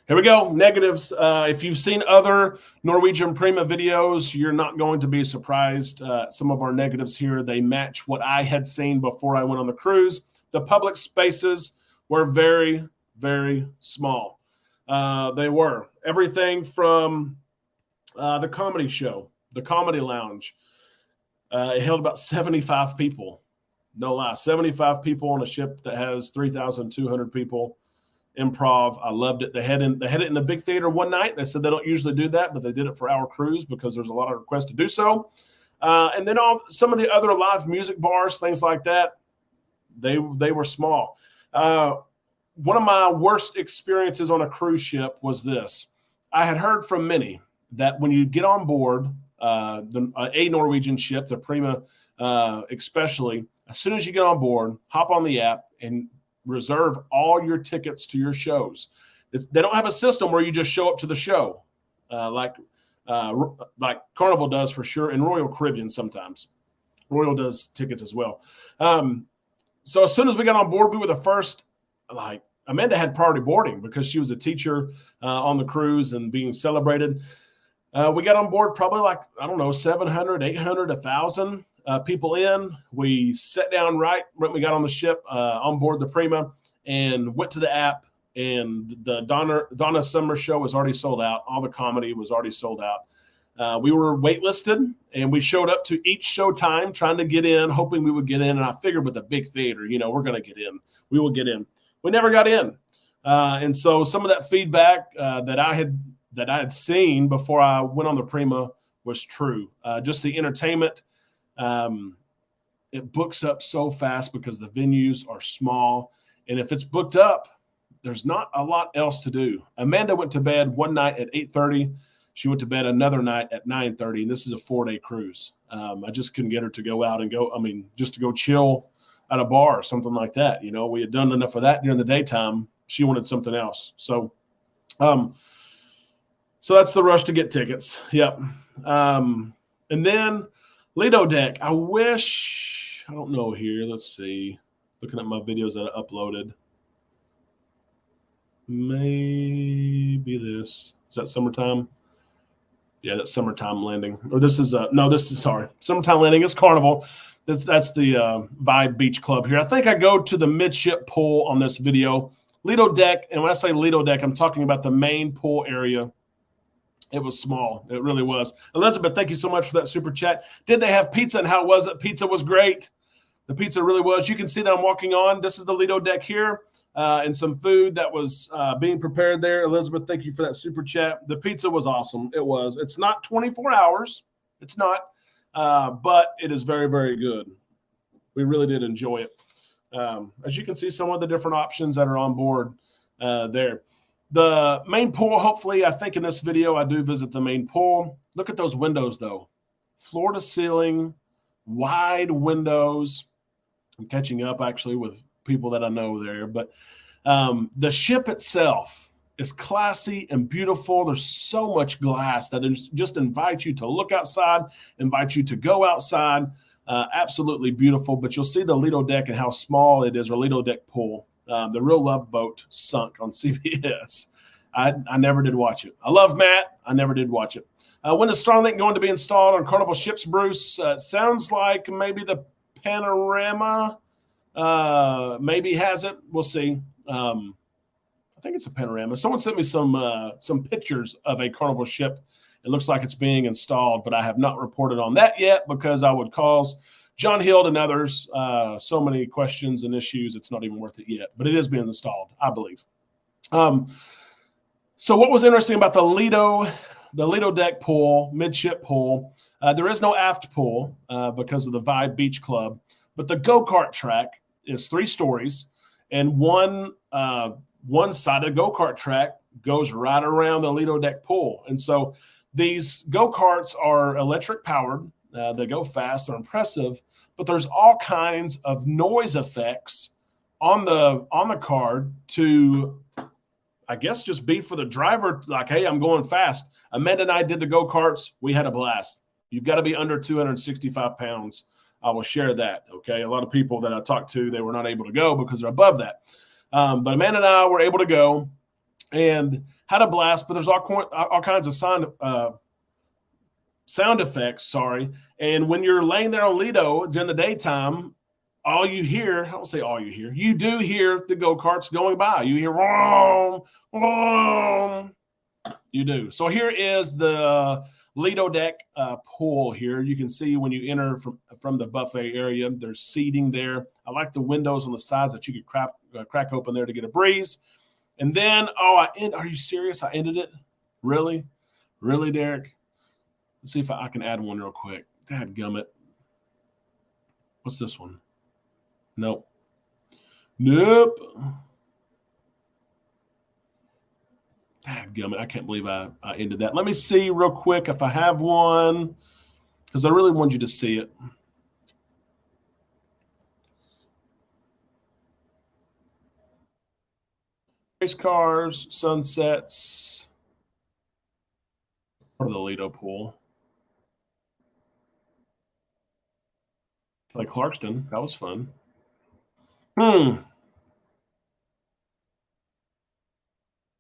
[SPEAKER 1] Here we go. Negatives. If you've seen other Norwegian Prima videos, you're not going to be surprised. Some of our negatives here, they match what I had seen before I went on the cruise. The public spaces were very, very small. They were. Everything from the comedy show, the comedy lounge. It held about 75 people. No lie. 75 people on a ship that has 3,200 people. Improv. I loved it. They had it in the big theater one night. They said they don't usually do that, but they did it for our cruise because there's a lot of requests to do so. And then some of the other live music bars, things like that, they were small. One of my worst experiences on a cruise ship was this. I had heard from many that when you get on board a Norwegian ship, the Prima especially, as soon as you get on board, hop on the app and reserve all your tickets to your shows. They don't have a system where you just show up to the show like Carnival does for sure, and Royal Caribbean sometimes. Royal does tickets as well. So as soon as we got on board, we were the first. Like Amanda had priority boarding because she was a teacher on the cruise and being celebrated. We got on board probably 700, 800, 1,000 people in. We sat down right when we got on the ship on board the Prima and went to the app, and the Donna Summer show was already sold out. All the comedy was already sold out. We were waitlisted, and we showed up to each show time trying to get in, hoping we would get in. And I figured with a big theater, we're going to get in. We will get in. We never got in. And so some of that feedback that I had seen before I went on the Prima was true. Just the entertainment, it books up so fast because the venues are small. And if it's booked up, there's not a lot else to do. Amanda went to bed one night at 8:30. She went to bed another night at 9:30. And this is a 4-day cruise. I just couldn't get her to go out and just to go chill at a bar or something like that. We had done enough of that during the daytime. She wanted something else. So that's the rush to get tickets. Yep. And then Lido Deck. I don't know here. Let's see. Looking at my videos that I uploaded. Maybe this. Is that summertime? Yeah, that's summertime landing. Or this is summertime landing is Carnival. That's the Vibe Beach Club here. I think I go to the midship pool on this video. Lido Deck, and when I say Lido Deck, I'm talking about the main pool area. It was small. It really was. Elizabeth, thank you so much for that super chat. Did they have pizza, and how was it? Pizza was great. The pizza really was. You can see that I'm walking on. This is the Lido deck here, and some food that was being prepared there. Elizabeth, thank you for that super chat. The pizza was awesome. It was. It's not 24 hours. It's not, but it is very, very good. We really did enjoy it. As you can see, some of the different options that are on board there. The main pool, hopefully, I think in this video I do visit the main pool. Look at those windows, though. Floor to ceiling, wide windows. I'm catching up, actually, with people that I know there. But the ship itself is classy and beautiful. There's so much glass that just invites you to look outside, invites you to go outside. Absolutely beautiful. But you'll see the Lido deck and how small it is, or Lido deck pool. The Real Love Boat sunk on CBS. I never did watch it. I love Matt. I never did watch it. When is Starlink going to be installed on Carnival ships, Bruce? It sounds like maybe the Panorama maybe has it. We'll see. I think it's a Panorama. Someone sent me some pictures of a Carnival ship. It looks like it's being installed, but I have not reported on that yet because I would cause John Hild and others so many questions and issues. It's not even worth it yet, but it is being installed, I believe. So what was interesting about the Lido deck pool, midship pool, there is no aft pool because of the Vibe Beach Club, but the go-kart track is 3 stories, and one side of the go-kart track goes right around the Lido deck pool. And so these go-karts are electric powered. They go fast. They're impressive, but there's all kinds of noise effects on the card to, I guess, just be for the driver. Like, hey, I'm going fast. Amanda and I did the go-karts. We had a blast. You've got to be under 265 pounds. I will share that. Okay. A lot of people that I talked to, they were not able to go because they're above that. But Amanda and I were able to go and had a blast, but there's all kinds of sound effects, sorry. And when you're laying there on Lido during the daytime, all you hear, I don't say all you hear, you do hear the go-karts going by. You hear, vroom, vroom. You do. So here is the Lido deck pool here. You can see when you enter from the buffet area, there's seating there. I like the windows on the sides that you could crack open there to get a breeze. And then, are you serious? I ended it? Really? Really, Derek? Let's see if I can add one real quick. Dadgummit. What's this one? Nope. Dadgummit. I can't believe I ended that. Let me see real quick if I have one, because I really want you to see it. Race cars, sunsets. Part of the Lido pool. Like Clarkston. That was fun.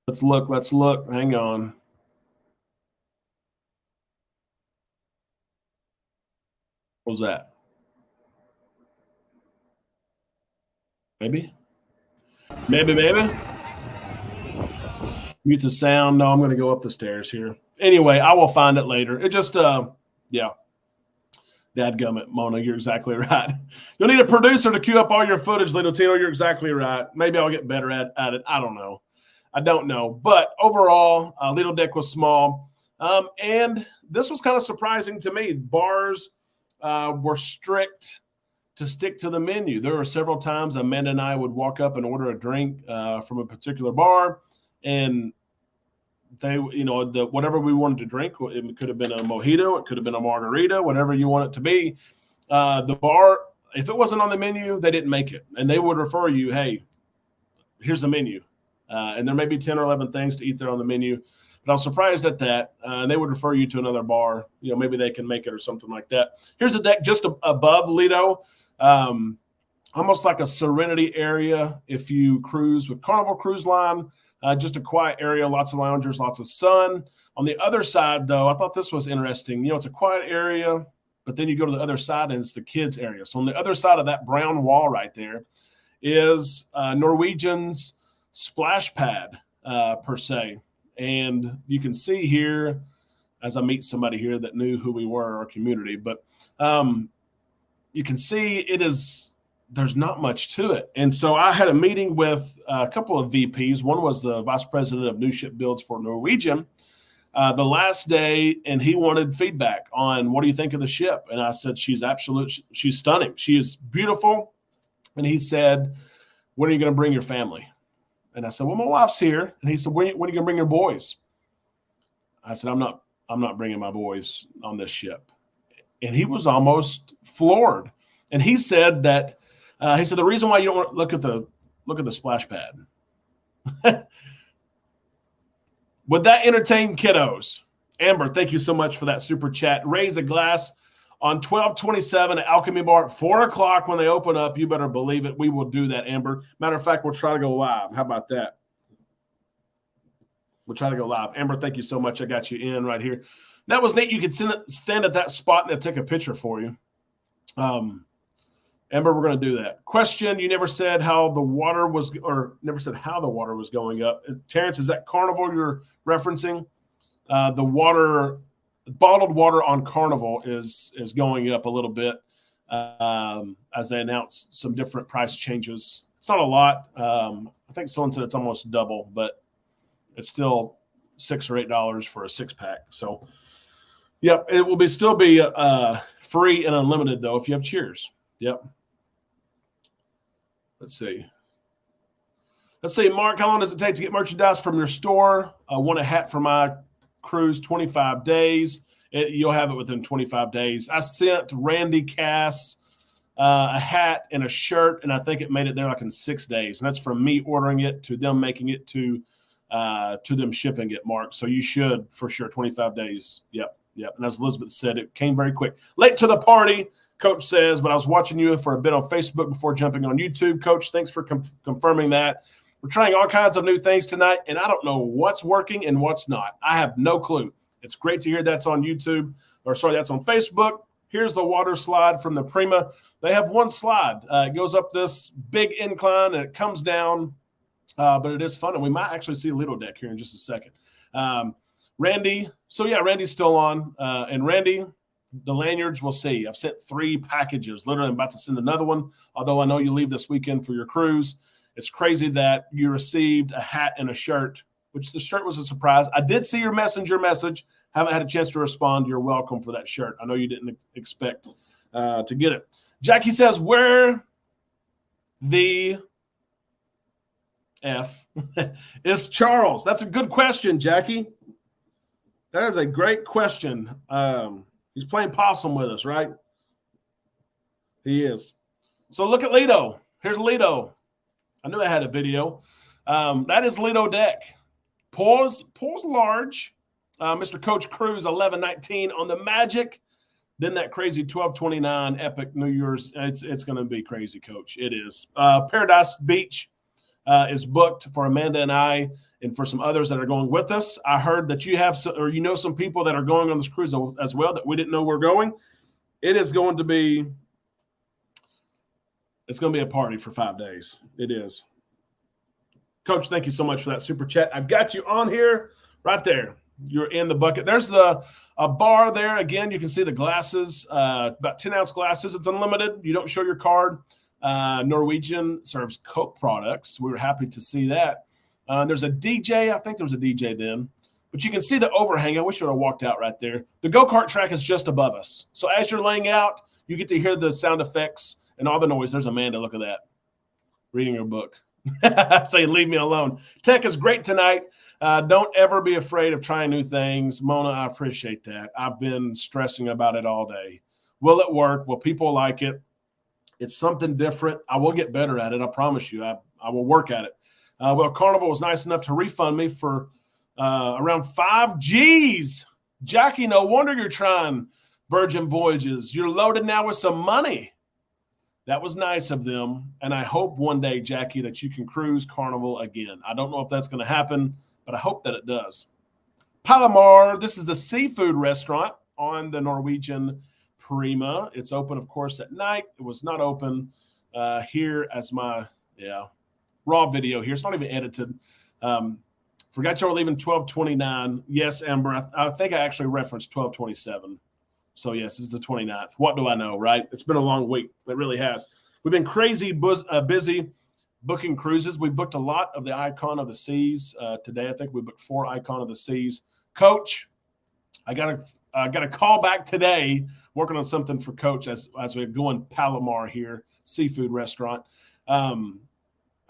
[SPEAKER 1] Let's look. Hang on. What was that? Maybe. Mute the sound. No, I'm going to go up the stairs here. Anyway, I will find it later. It just, yeah. Dadgummit, Mona, you're exactly right. You'll need a producer to queue up all your footage, Lido Tino. You're exactly right. Maybe I'll get better at it. I don't know. But overall, Lido deck was small. And this was kind of surprising to me. Bars were strict to stick to the menu. There were several times Amanda and I would walk up and order a drink from a particular bar, and they, whatever we wanted to drink, it could have been a mojito, it could have been a margarita, whatever you want it to be. The bar, if it wasn't on the menu, they didn't make it, and they would refer you, hey, here's the menu. And there may be 10 or 11 things to eat there on the menu, but I was surprised at that. And they would refer you to another bar. Maybe they can make it or something like that. Here's a deck just above Lido, almost like a Serenity area if you cruise with Carnival Cruise Line. Just a quiet area, lots of loungers, lots of sun. On the other side, though, I thought this was interesting. It's a quiet area, but then you go to the other side and it's the kids' area. So on the other side of that brown wall right there is Norwegian's splash pad, per se. And you can see here, as I meet somebody here that knew who we were, our community, but you can see it is there's not much to it. And so I had a meeting with a couple of VPs. One was the vice president of new ship builds for Norwegian the last day, and he wanted feedback on what do you think of the ship? And I said, she's stunning. She is beautiful. And he said, when are you going to bring your family? And I said, well, my wife's here. And he said, when are you going to bring your boys? I said, I'm not bringing my boys on this ship. And he was almost floored. And he said that the reason why you don't want to look at the splash pad. Would that entertain kiddos? Amber, thank you so much for that super chat. Raise a glass on 12/27 at Alchemy Bar at 4 o'clock when they open up. You better believe it. We will do that, Amber. Matter of fact, we'll try to go live. How about that? We'll try to go live. Amber, thank you so much. I got you in right here. That was neat. You could stand at that spot and they'll take a picture for you. Amber, we're going to do that. Question, you never said how the water was going up. Terrence, is that Carnival you're referencing? The bottled water on Carnival is going up a little bit as they announce some different price changes. It's not a lot. I think someone said it's almost double, but it's still $6 or $8 for a 6-pack. So, yep, it will still be free and unlimited, though, if you have Cheers. Yep. Let's see, Mark, how long does it take to get merchandise from your store? I want a hat for my cruise, 25 days. You'll have it within 25 days. I sent Randy Cass a hat and a shirt, and I think it made it there like in 6 days. And that's from me ordering it to them making it to them shipping it, Mark. So you should, for sure, 25 days. Yep. And as Elizabeth said, it came very quick. Late to the party, Coach says, but I was watching you for a bit on Facebook before jumping on YouTube. Coach, thanks for confirming that. We're trying all kinds of new things tonight, and I don't know what's working and what's not. I have no clue. It's great to hear that's on YouTube, that's on Facebook. Here's the water slide from the Prima. They have one slide. It goes up this big incline, and it comes down, but it is fun, and we might actually see a little deck here in just a second. Randy, Randy's still on. And Randy, the lanyards, we'll see. I've sent 3 packages. Literally, I'm about to send another one, although I know you leave this weekend for your cruise. It's crazy that you received a hat and a shirt, which the shirt was a surprise. I did see your messenger message. Haven't had a chance to respond. You're welcome for that shirt. I know you didn't expect to get it. Jackie says, where the F is Charles? That's a good question, Jackie. That is a great question. He's playing possum with us, right? He is. So look at Lido. Here's Lido. I knew I had a video. That is Lido deck. Pause large. Mr. Coach Cruz, 1119 on the Magic. Then that crazy 1229 epic New Year's. It's going to be crazy, Coach. It is. Paradise Beach is booked for Amanda and I, and for some others that are going with us. I heard that you have some people that are going on this cruise as well that we didn't know were going. It's going to be a party for 5 days. It is. Coach, thank you so much for that super chat. I've got you on here right there. You're in the bucket. There's a bar there. Again, you can see the glasses, about 10-ounce glasses. It's unlimited. You don't show your card. Norwegian serves Coke products. We were happy to see that. There's a DJ. I think there was a DJ then. But you can see the overhang. I wish I would have walked out right there. The go-kart track is just above us. So as you're laying out, you get to hear the sound effects and all the noise. There's Amanda. Look at that. Reading her book. Say, leave me alone. Tech is great tonight. Don't ever be afraid of trying new things. Mona, I appreciate that. I've been stressing about it all day. Will it work? Will people like it? It's something different. I will get better at it. I promise you. I will work at it. Well, Carnival was nice enough to refund me for around 5 G's. Jackie, no wonder you're trying Virgin Voyages. You're loaded now with some money. That was nice of them. And I hope one day, Jackie, that you can cruise Carnival again. I don't know if that's going to happen, but I hope that it does. Palomar, this is the seafood restaurant on the Norwegian Prima. It's open, of course, at night. It was not open here as my raw video here. It's not even edited. Forgot y'all were leaving 12/29. Yes, Amber, I think I actually referenced 12/27. So, yes, it's the 29th. What do I know, right? It's been a long week. It really has. We've been crazy busy booking cruises. We booked a lot of the Icon of the Seas today. I think we booked 4 Icon of the Seas. Coach, I got a call back today, working on something for Coach as we're going Palomar here, seafood restaurant. I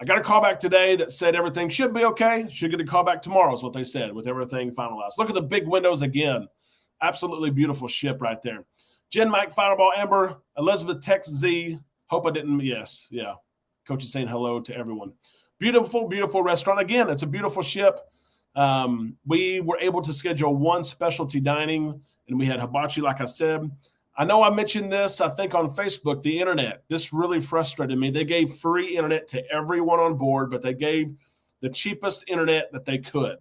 [SPEAKER 1] got a call back today that said everything should be okay. Should get a call back tomorrow is what they said with everything finalized. Look at the big windows again. Absolutely beautiful ship right there. Jen, Mike, Fireball, Amber, Elizabeth, Tex, Z. Hope I didn't. Yes. Yeah. Coach is saying hello to everyone. Beautiful, beautiful restaurant. Again, it's a beautiful ship. We were able to schedule 1 specialty dining, and we had hibachi, like I said. I know I mentioned this, I think, on Facebook, the internet. This really frustrated me. They gave free internet to everyone on board, but they gave the cheapest internet that they could,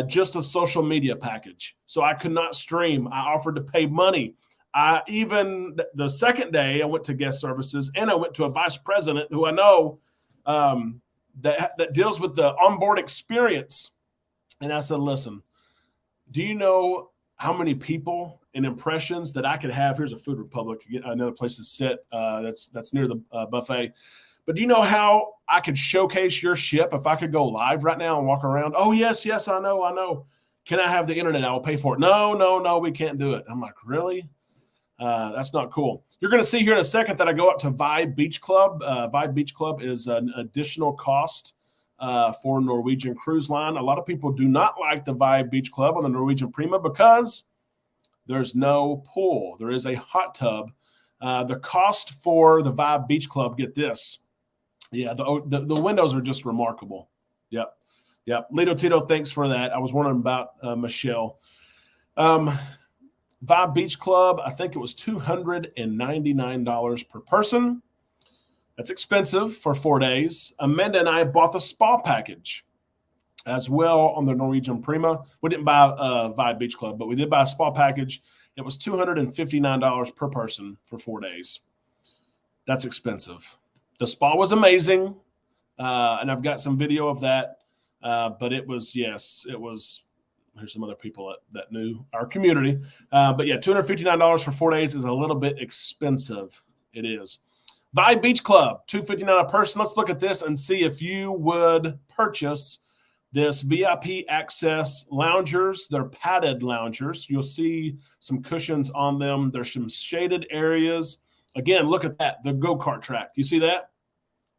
[SPEAKER 1] just a social media package. So I could not stream. I offered to pay money. Even the second day, I went to guest services, and I went to a vice president who I know that deals with the onboard experience. And I said, listen, do you know how many people and impressions that I could have? Here's a Food Republic, another place to sit that's near the buffet. But do you know how I could showcase your ship if I could go live right now and walk around? Oh, yes, I know. Can I have the internet? I will pay for it. No, we can't do it. I'm like, really? That's not cool. You're going to see here in a second that I go up to Vibe Beach Club. Vibe Beach Club is an additional cost for Norwegian Cruise Line. A lot of people do not like the Vibe Beach Club on the Norwegian Prima because there's no pool. There is a hot tub. The cost for the Vibe Beach Club, get this. Yeah, the windows are just remarkable. Yep. Lito Tito, thanks for that. I was wondering about Michelle. Vibe Beach Club, I think it was $299 per person. That's expensive for 4 days. Amanda and I bought the spa package as well on the Norwegian Prima. We didn't buy Vibe Beach Club, but we did buy a spa package. It was $259 per person for 4 days. That's expensive. The spa was amazing, and I've got some video of that. But it was. Here's some other people that knew our community. But yeah, $259 for 4 days is a little bit expensive. It is. Vibe Beach Club, $259 a person. Let's look at this and see if you would purchase this VIP access loungers. They're padded loungers. You'll see some cushions on them. There's some shaded areas. Again, look at that, the go-kart track. You see that?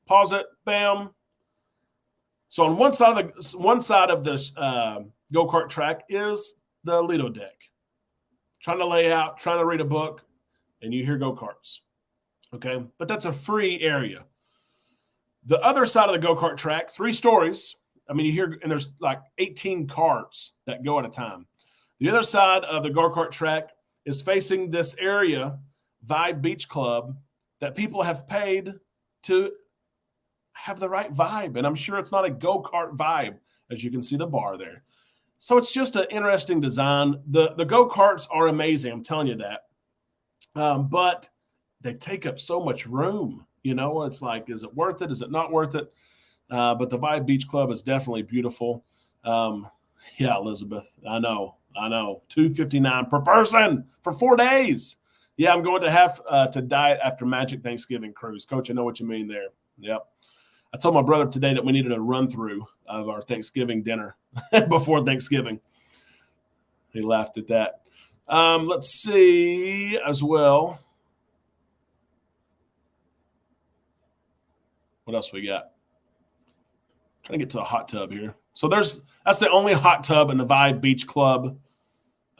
[SPEAKER 1] Pause it, bam. So on one side of this go-kart track is the Lido deck. Trying to lay out, trying to read a book, and you hear go-karts. Okay, but that's a free area. The other side of the go-kart track, 3 stories. I mean, you hear, and there's like 18 carts that go at a time. The other side of the go-kart track is facing this area, Vibe Beach Club, that people have paid to have the right vibe. And I'm sure it's not a go-kart vibe, as you can see the bar there. So it's just an interesting design. The go-karts are amazing, I'm telling you that. But they take up so much room. You know, it's like, is it worth it? Is it not worth it? But the Vibe Beach Club is definitely beautiful. Yeah, Elizabeth, I know. $259 per person for 4 days. Yeah, I'm going to have to diet after Magic Thanksgiving cruise. Coach, I know what you mean there. Yep. I told my brother today that we needed a run through of our Thanksgiving dinner before Thanksgiving. He laughed at that. Let's see as well. What else we got? Trying to get to a hot tub here. So that's the only hot tub in the Vibe Beach Club.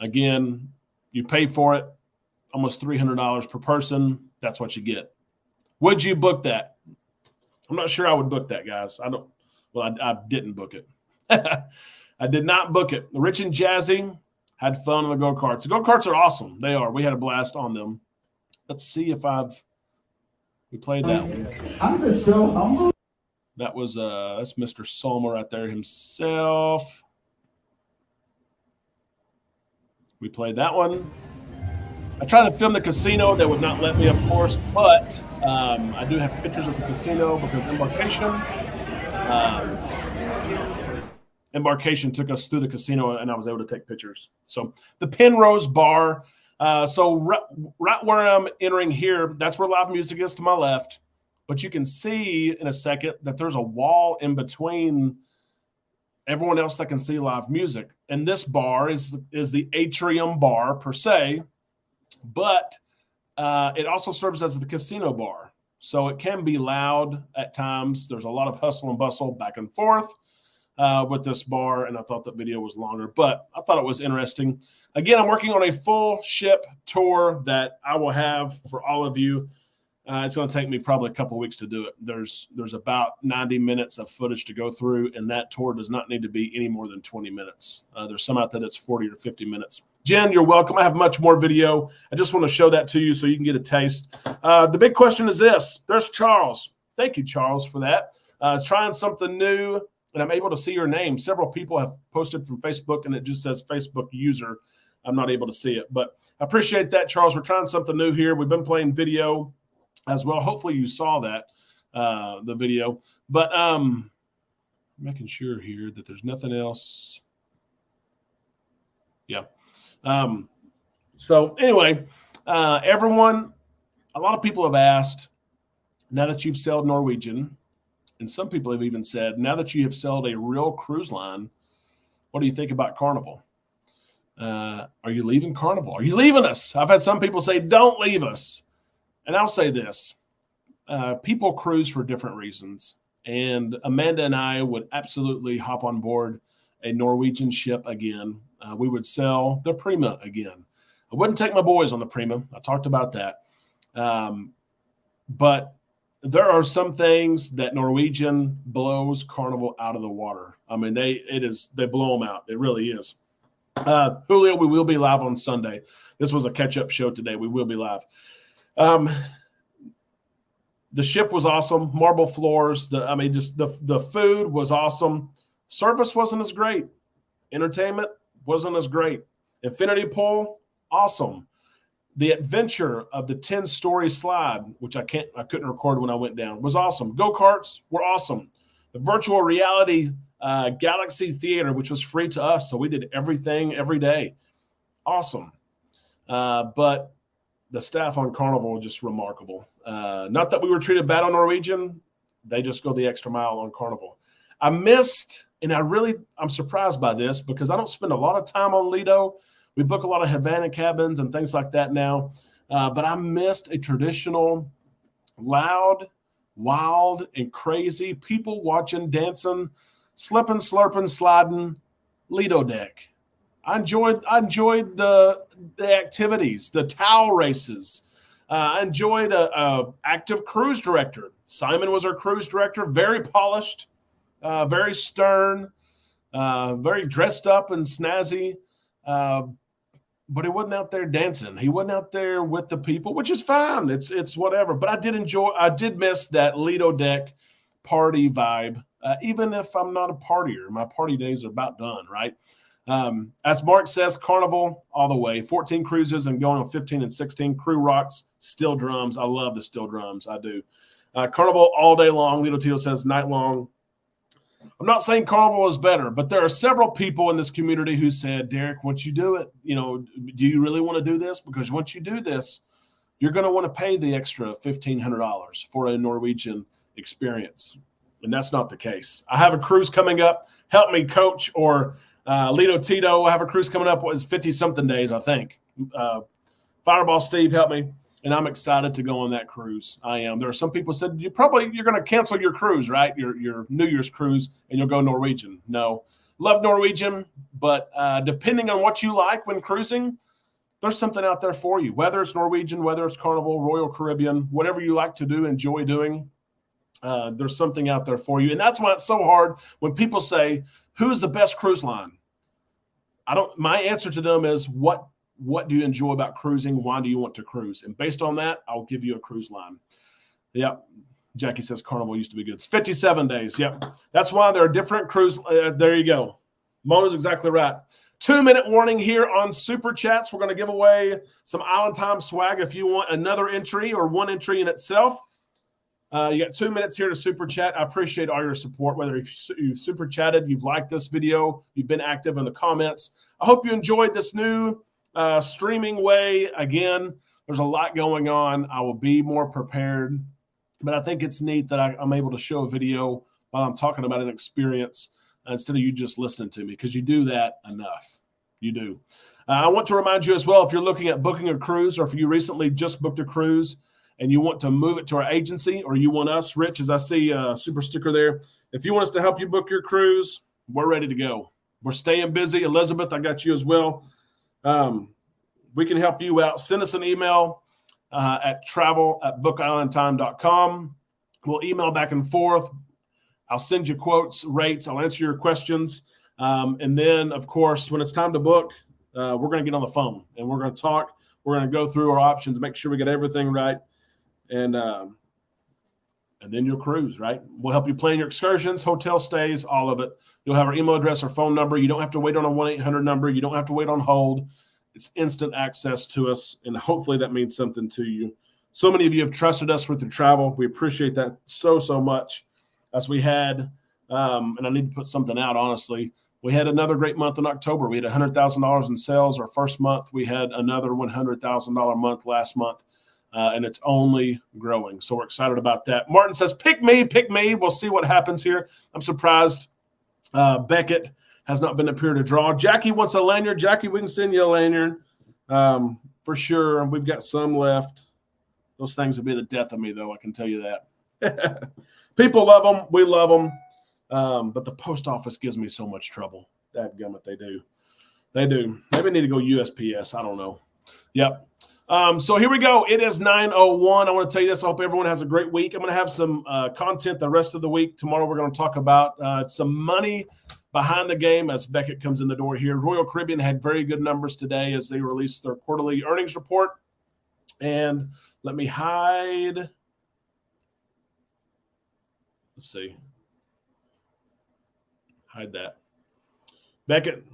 [SPEAKER 1] Again, you pay for it, almost $300 per person. That's what you get. Would you book that? I'm not sure I would book that, guys. I didn't book it. I did not book it. Rich and Jazzy had fun on the go-karts. The go-karts are awesome. They are. We had a blast on them. Let's see if we played that one.
[SPEAKER 2] I'm just so humble.
[SPEAKER 1] That was that's Mr. Solmer right there himself. We played that one. I tried to film the casino. They would not let me, of course, but I do have pictures of the casino because Embarkation took us through the casino, and I was able to take pictures. So the Penrose Bar. So right where I'm entering here, that's where live music is to my left. but you can see in a second that there's a wall in between everyone else that can see live music. And this bar is the atrium bar per se, but it also serves as the casino bar. So it can be loud at times. There's a lot of hustle and bustle back and forth with this bar, and I thought that video was longer, but I thought it was interesting. Again, I'm working on a full ship tour that I will have for all of you. It's going to take me probably a couple of weeks to do it. There's about 90 minutes of footage to go through, and that tour does not need to be any more than 20 minutes. There's some out there that's 40 or 50 minutes. Jen, you're welcome. I have much more video. I just want to show that to you so you can get a taste. The big question is this. There's Charles. Thank you, Charles, for that. Trying something new, and I'm able to see your name. Several people have posted from Facebook, and it just says Facebook user. I'm not able to see it, but I appreciate that, Charles. We're trying something new here. We've been playing video as well. Hopefully you saw that, the video. But making sure here that there's nothing else. Yeah. So anyway, everyone, a lot of people have asked, now that you've sailed Norwegian, and some people have even said, now that you have sailed a real cruise line, what do you think about Carnival? Are you leaving Carnival? Are you leaving us? I've had some people say, don't leave us. And I'll say this, people cruise for different reasons. And Amanda and I would absolutely hop on board a Norwegian ship again. We would sail the Prima again. I wouldn't take my boys on the Prima. I talked about that. But there are some things that Norwegian blows Carnival out of the water. I mean, they blow them out. It really is. Julio, we will be live on Sunday. This was a catch-up show today. We will be live. The ship was awesome. Marble floors. The food was awesome. Service wasn't as great. Entertainment wasn't as great. Infinity pool, awesome. The adventure of the 10-story slide, which I couldn't record when I went down, was awesome. Go-karts were awesome. The virtual reality Galaxy Theater, which was free to us, so we did everything every day. Awesome. But the staff on Carnival were just remarkable. Not that we were treated bad on Norwegian. They just go the extra mile on Carnival. I missed, and I'm surprised by this because I don't spend a lot of time on Lido. We book a lot of Havana cabins and things like that now. But I missed a traditional, loud, wild, and crazy people watching, dancing, slipping, slurping, sliding Lido deck. I enjoyed the activities, the towel races. I enjoyed a active cruise director. Simon was our cruise director, very polished, very stern, very dressed up and snazzy. But he wasn't out there dancing. He wasn't out there with the people, which is fine. It's whatever. But I did miss that Lido deck party vibe, even if I'm not a partier. My party days are about done, right? As Mark says, Carnival all the way. 14 cruises and going on 15 and 16. Crew rocks, steel drums. I love the steel drums. I do. Carnival all day long. Lido Tito says night long. I'm not saying Carnival is better, but there are several people in this community who said, Derek, once you do it, do you really want to do this? Because once you do this, you're going to want to pay the extra $1,500 for a Norwegian experience. And that's not the case. I have a cruise coming up. Help me, coach, or Lido Tito. I have a cruise coming up. What is 50-something days, I think. Fireball Steve, help me. And I'm excited to go on that cruise. I am. There are some people said you're going to cancel your cruise, right? Your New Year's cruise, and you'll go Norwegian. No, love Norwegian, but depending on what you like when cruising, there's something out there for you. Whether it's Norwegian, whether it's Carnival, Royal Caribbean, whatever you like to do, enjoy doing, there's something out there for you. And that's why it's so hard when people say, "Who's the best cruise line?" My answer to them is what do you enjoy about cruising? Why do you want to cruise? And based on that, I'll give you a cruise line. Yep. Jackie says Carnival used to be good. It's 57 days. Yep. That's why there are different cruise. There you go. Mona's exactly right. 2-minute warning here on Super Chats. We're going to give away some Island Time swag if you want another entry or one entry in itself. You got 2 minutes here to Super Chat. I appreciate all your support, whether you've Super Chatted, you've liked this video, you've been active in the comments. I hope you enjoyed this new streaming way. Again, there's a lot going on. I will be more prepared But I think it's neat that I'm able to show a video while I'm talking about an experience instead of you just listening to me, because you do that enough. You do. I want to remind you as well, if you're looking at booking a cruise, or if you recently just booked a cruise and you want to move it to our agency, or you want us, Rich, as I see a super sticker there, if you want us to help you book your cruise, we're ready to go. We're staying busy. Elizabeth, I got you as well. We can help you out. Send us an email at travel@bookislandtime.com. We'll email back and forth. I'll send you quotes, rates. I'll answer your questions. And then, of course, when it's time to book, we're going to get on the phone and we're going to talk. We're going to go through our options, make sure we get everything right. And then you'll cruise, right? We'll help you plan your excursions, hotel stays, all of it. You'll have our email address or phone number. You don't have to wait on a 1-800 number. You don't have to wait on hold. It's instant access to us, and hopefully that means something to you. So many of you have trusted us with your travel. We appreciate that so, so much. As we had, and I need to put something out, honestly, we had another great month in October. We had $100,000 in sales our first month. We had another $100,000 month last month. And it's only growing. So we're excited about that. Martin says, pick me. We'll see what happens here. I'm surprised Beckett has not been up here to draw. Jackie wants a lanyard. Jackie, we can send you a lanyard for sure. We've got some left. Those things would be the death of me, though. I can tell you that. People love them. We love them. But the post office gives me so much trouble. Dadgummit, they do. They do. Maybe I need to go USPS. I don't know. Yep. So here we go. It is 9:01. I want to tell you this. I hope everyone has a great week. I'm going to have some content the rest of the week. Tomorrow we're going to talk about some money behind the game as Beckett comes in the door here. Royal Caribbean had very good numbers today as they released their quarterly earnings report. And let me hide. Let's see. Hide that. Beckett,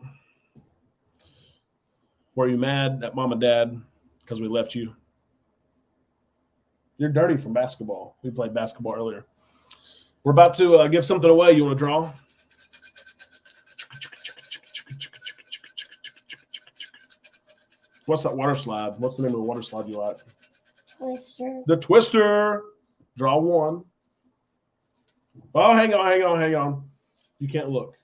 [SPEAKER 1] were you mad at mom and dad because we left you? You're dirty from basketball. We played basketball earlier. We're about to give something away. You want to draw? What's that water slide? What's the name of the water slide you like?
[SPEAKER 3] Twister.
[SPEAKER 1] The Twister. Draw one. Oh, hang on. You can't look.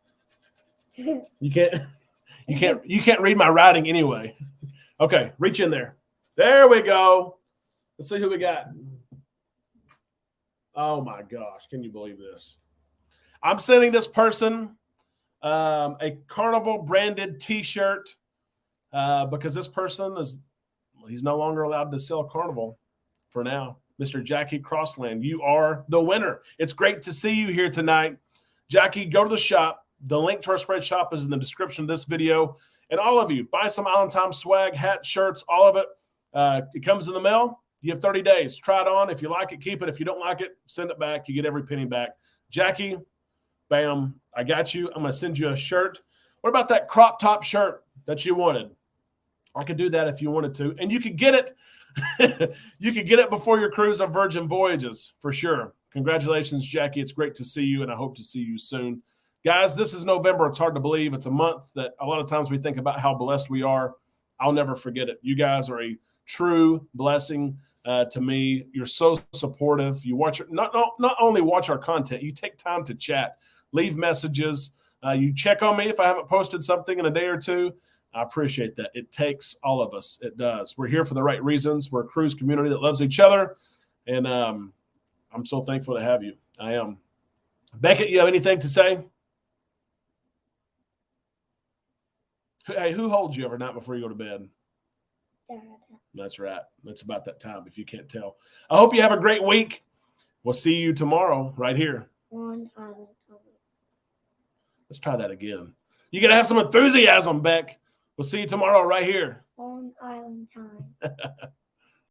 [SPEAKER 1] You can't read my writing anyway. Okay, reach in there. There we go. Let's see who we got. Oh my gosh, can you believe this? I'm sending this person a Carnival branded T-shirt because this person he's no longer allowed to sell Carnival for now. Mr. Jackie Crossland, you are the winner. It's great to see you here tonight. Jackie, go to the shop. The link to our spread shop is in the description of this video. And all of you, buy some Island Time swag, hats, shirts, all of it. It comes in the mail. You have 30 days. Try it on. If you like it, keep it. If you don't like it, send it back. You get every penny back. Jackie, bam, I got you. I'm going to send you a shirt. What about that crop top shirt that you wanted? I could do that if you wanted to. And you could get it. You could get it before your cruise on Virgin Voyages, for sure. Congratulations, Jackie. It's great to see you, and I hope to see you soon. Guys, this is November. It's hard to believe. It's a month that a lot of times we think about how blessed we are. I'll never forget it. You guys are a true blessing to me. You're so supportive. You watch not only watch our content, you take time to chat, leave messages. You check on me if I haven't posted something in a day or two. I appreciate that. It takes all of us. It does. We're here for the right reasons. We're a cruise community that loves each other, and I'm so thankful to have you. I am. Beckett, you have anything to say? Hey, who holds you every night before you go to bed?
[SPEAKER 3] Dad.
[SPEAKER 1] That's right. It's about that time, if you can't tell. I hope you have a great week. We'll see you tomorrow right here.
[SPEAKER 3] On Island Time.
[SPEAKER 1] Let's try that again. You got to have some enthusiasm, Beck. We'll see you tomorrow right here.
[SPEAKER 3] On Island Time.